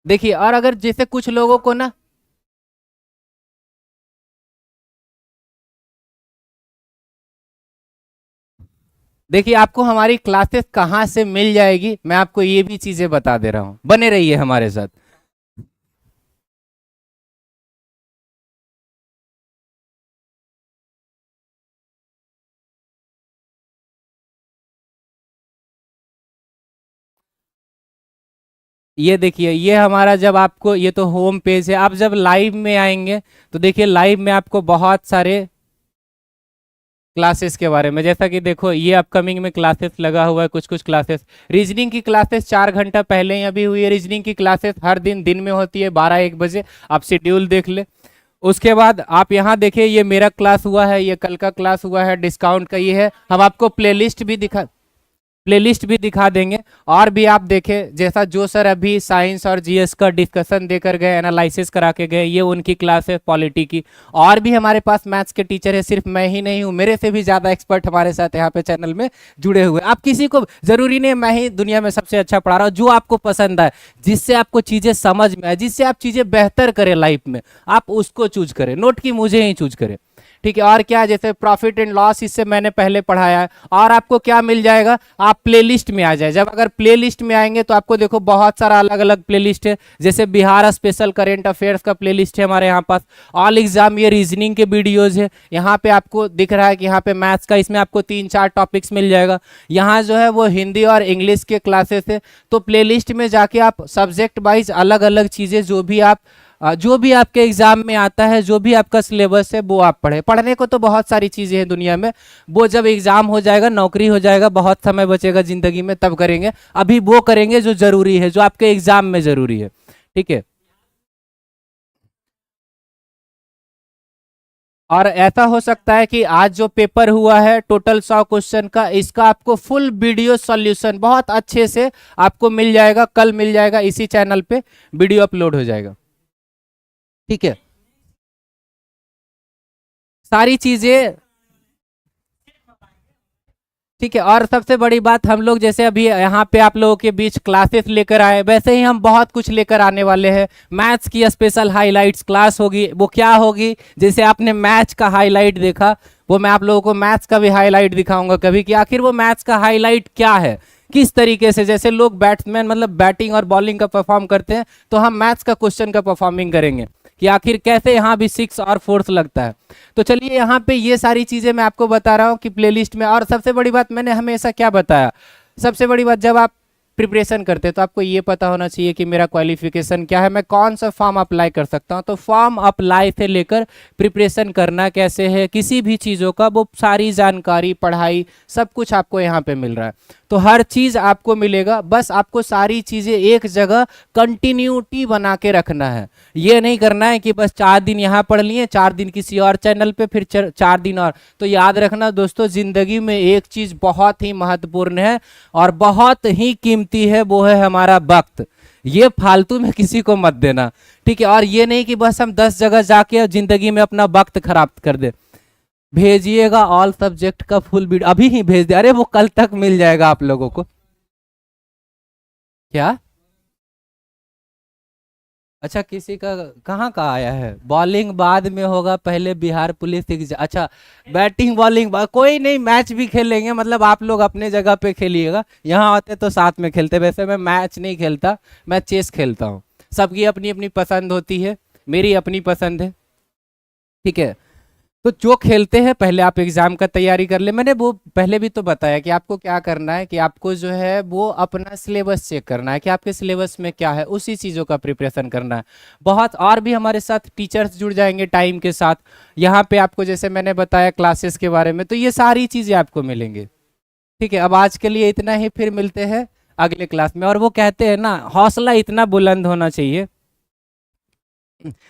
देखिए, और अगर जैसे कुछ लोगों को ना, देखिए आपको हमारी क्लासेस कहाँ से मिल जाएगी, मैं आपको ये भी चीजें बता दे रहा हूँ, बने रहिए हमारे साथ। ये देखिए, ये हमारा, जब आपको, ये तो होम पेज है, आप जब लाइव में आएंगे तो देखिए लाइव में आपको बहुत सारे क्लासेस के बारे में, जैसा कि देखो ये अपकमिंग में क्लासेस लगा हुआ है, कुछ कुछ क्लासेस। रीजनिंग की क्लासेस 4 घंटा पहले ही अभी हुई है। रीजनिंग की क्लासेस हर दिन में होती है 12-1 बजे, आप शेड्यूल देख ले। उसके बाद आप यहाँ देखिए, ये मेरा क्लास हुआ है, ये कल का क्लास हुआ है, डिस्काउंट का ये है। हम आपको प्लेलिस्ट भी दिखा देंगे। और भी आप देखें, जैसा जो सर अभी साइंस और जीएस का डिस्कशन देकर गए, एनालिसिस करा के गए, ये उनकी क्लास है पॉलिटी की। और भी हमारे पास मैथ्स के टीचर है, सिर्फ मैं ही नहीं हूँ, मेरे से भी ज़्यादा एक्सपर्ट हमारे साथ यहाँ पे चैनल में जुड़े हुए। आप किसी को, जरूरी नहीं मैं ही दुनिया में सबसे अच्छा पढ़ा रहा हूँ, जो आपको पसंद आए, जिससे आपको चीज़ें समझ में आए, जिससे आप चीज़ें बेहतर करें लाइफ में, आप उसको चूज करें, नोट की मुझे ही चूज करें। ठीक है, और क्या, जैसे प्रॉफिट एंड लॉस, इससे मैंने पहले पढ़ाया है। और आपको क्या मिल जाएगा, आप प्लेलिस्ट में आ जाए। जब अगर प्लेलिस्ट में आएंगे तो आपको देखो बहुत सारा अलग अलग प्लेलिस्ट है, जैसे बिहार स्पेशल करेंट अफेयर्स का प्लेलिस्ट है हमारे यहाँ पास। ऑल एग्जाम, ये रीजनिंग के वीडियोज है। यहाँ पे आपको दिख रहा है कि यहाँ पे मैथ्स का, इसमें आपको 3-4 टॉपिक्स मिल जाएगा। यहाँ जो है वो हिंदी और इंग्लिश के क्लासेस है। तो प्लेलिस्ट में जाके आप सब्जेक्ट वाइज अलग अलग चीज़ें, जो भी आपके एग्जाम में आता है, जो भी आपका सिलेबस है, वो आप पढ़े। पढ़ने को तो बहुत सारी चीज़ें हैं दुनिया में, वो जब एग्जाम हो जाएगा, नौकरी हो जाएगा, बहुत समय बचेगा ज़िंदगी में, तब करेंगे। अभी वो करेंगे जो ज़रूरी है, जो आपके एग्जाम में ज़रूरी है। ठीक है, और ऐसा हो सकता है कि आज जो पेपर हुआ है टोटल 100 क्वेश्चन का, इसका आपको फुल वीडियो सॉल्यूशन बहुत अच्छे से आपको मिल जाएगा, कल मिल जाएगा, इसी चैनल पे वीडियो अपलोड हो जाएगा। ठीक है, सारी चीजें। ठीक है, और सबसे बड़ी बात, हम लोग जैसे अभी यहाँ पे आप लोगों के बीच क्लासेस लेकर आए, वैसे ही हम बहुत कुछ लेकर आने वाले हैं। मैथ्स की स्पेशल हाइलाइट्स क्लास होगी। वो क्या होगी, जैसे आपने मैच का हाईलाइट देखा, वो मैं आप लोगों को मैथ्स का भी हाईलाइट दिखाऊंगा कभी, कि आखिर वो मैथ्स का हाईलाइट क्या है, किस तरीके से। जैसे लोग बैट्समैन मतलब बैटिंग और बॉलिंग का परफॉर्म करते हैं, तो हम मैथ्स का क्वेश्चन का परफॉर्मिंग करेंगे कि आखिर कैसे यहाँ भी 6 और 4 लगता है। तो चलिए, यहाँ पे ये सारी चीज़ें मैं आपको बता रहा हूँ कि प्लेलिस्ट में। और सबसे बड़ी बात, मैंने हमेशा क्या बताया, सबसे बड़ी बात, जब आप प्रिपरेशन करते हैं तो आपको ये पता होना चाहिए कि मेरा क्वालिफिकेशन क्या है, मैं कौन सा फॉर्म अप्लाई कर सकता हूँ। तो फॉर्म अप्लाई से लेकर प्रिपरेशन करना कैसे है, किसी भी चीज़ों का, वो सारी जानकारी, पढ़ाई, सब कुछ आपको यहाँ पे मिल रहा है। तो हर चीज़ आपको मिलेगा, बस आपको सारी चीज़ें एक जगह कंटिन्यूटी बना के रखना है। ये नहीं करना है कि बस 4 दिन यहाँ पढ़ लिए, 4 दिन किसी और चैनल पे, फिर 4 दिन और। तो याद रखना दोस्तों, ज़िंदगी में एक चीज़ बहुत ही महत्वपूर्ण है और बहुत ही कीमती है, वो है हमारा वक्त। ये फालतू में किसी को मत देना, ठीक है। और ये नहीं कि बस हम 10 जगह जाके ज़िंदगी में अपना वक्त खराब कर दे। भेजिएगा ऑल सब्जेक्ट का फुल वीडियो, अभी ही भेज दे, अरे वो कल तक मिल जाएगा आप लोगों को। क्या, अच्छा, किसी का कहाँ का आया है, बॉलिंग बाद में होगा, पहले बिहार पुलिस एग्जाम। अच्छा, बैटिंग बॉलिंग कोई नहीं, मैच भी खेलेंगे, मतलब आप लोग अपने जगह पे खेलिएगा, यहाँ आते तो साथ में खेलते। वैसे मैं मैच नहीं खेलता, मैं चेस खेलता हूँ। सबकी अपनी अपनी पसंद होती है, मेरी अपनी पसंद है। ठीक है, तो जो खेलते हैं, पहले आप एग्जाम का तैयारी कर ले। मैंने वो पहले भी तो बताया कि आपको क्या करना है, कि आपको जो है वो अपना सिलेबस चेक करना है कि आपके सिलेबस में क्या है, उसी चीज़ों का प्रिपरेशन करना है। बहुत और भी हमारे साथ टीचर्स जुड़ जाएंगे टाइम के साथ। यहाँ पे आपको, जैसे मैंने बताया क्लासेस के बारे में, तो ये सारी चीज़ें आपको मिलेंगी। ठीक है, अब आज के लिए इतना ही, फिर मिलते हैं अगले क्लास में। और वो कहते हैं ना, हौसला इतना बुलंद होना चाहिए,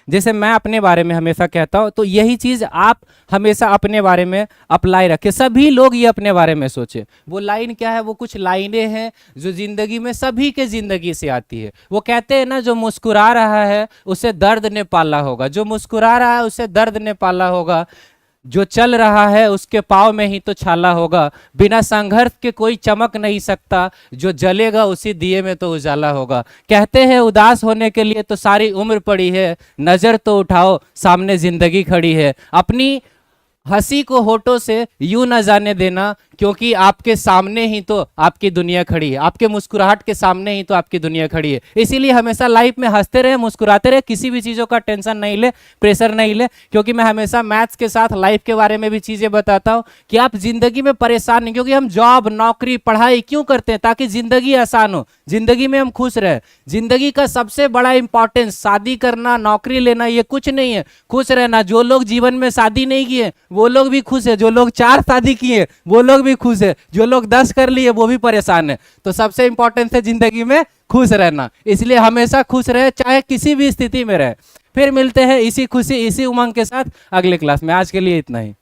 जैसे मैं अपने बारे में हमेशा कहता हूं, तो यही चीज आप हमेशा अपने बारे में अप्लाई रखें। सभी लोग ये अपने बारे में सोचे। वो लाइन क्या है, वो कुछ लाइनें हैं जो जिंदगी में सभी के जिंदगी से आती है। वो कहते हैं ना, जो मुस्कुरा रहा है उसे दर्द ने पाला होगा, जो मुस्कुरा रहा है उसे दर्द ने पाला होगा, जो चल रहा है उसके पाँव में ही तो छाला होगा, बिना संघर्ष के कोई चमक नहीं सकता, जो जलेगा उसी दिए में तो उजाला होगा। कहते हैं उदास होने के लिए तो सारी उम्र पड़ी है, नजर तो उठाओ सामने जिंदगी खड़ी है। अपनी हंसी को होठों से यूं न जाने देना, क्योंकि आपके सामने ही तो आपकी दुनिया खड़ी है, आपके मुस्कुराहट के सामने ही तो आपकी दुनिया खड़ी है। इसीलिए हमेशा लाइफ में हंसते रहे, मुस्कुराते रहे, किसी भी चीज़ों का टेंशन नहीं ले, प्रेशर नहीं ले। क्योंकि मैं हमेशा मैथ्स के साथ लाइफ के बारे में भी चीज़ें बताता हूँ कि आप जिंदगी में परेशान नहीं, क्योंकि हम जॉब नौकरी पढ़ाई क्यों करते हैं? ताकि जिंदगी आसान हो, जिंदगी में हम खुश रहे। जिंदगी का सबसे बड़ा इंपॉर्टेंस शादी करना, नौकरी लेना, ये कुछ नहीं है, खुश रहना। जो लोग जीवन में शादी नहीं किए वो लोग भी खुश है, जो लोग 4 शादी किए वो लोग भी खुश है, जो लोग 10 कर लिए वो भी परेशान है। तो सबसे इंपॉर्टेंट है जिंदगी में खुश रहना, इसलिए हमेशा खुश रहे, चाहे किसी भी स्थिति में रहे। फिर मिलते हैं इसी खुशी इसी उमंग के साथ अगले क्लास में। आज के लिए इतना ही।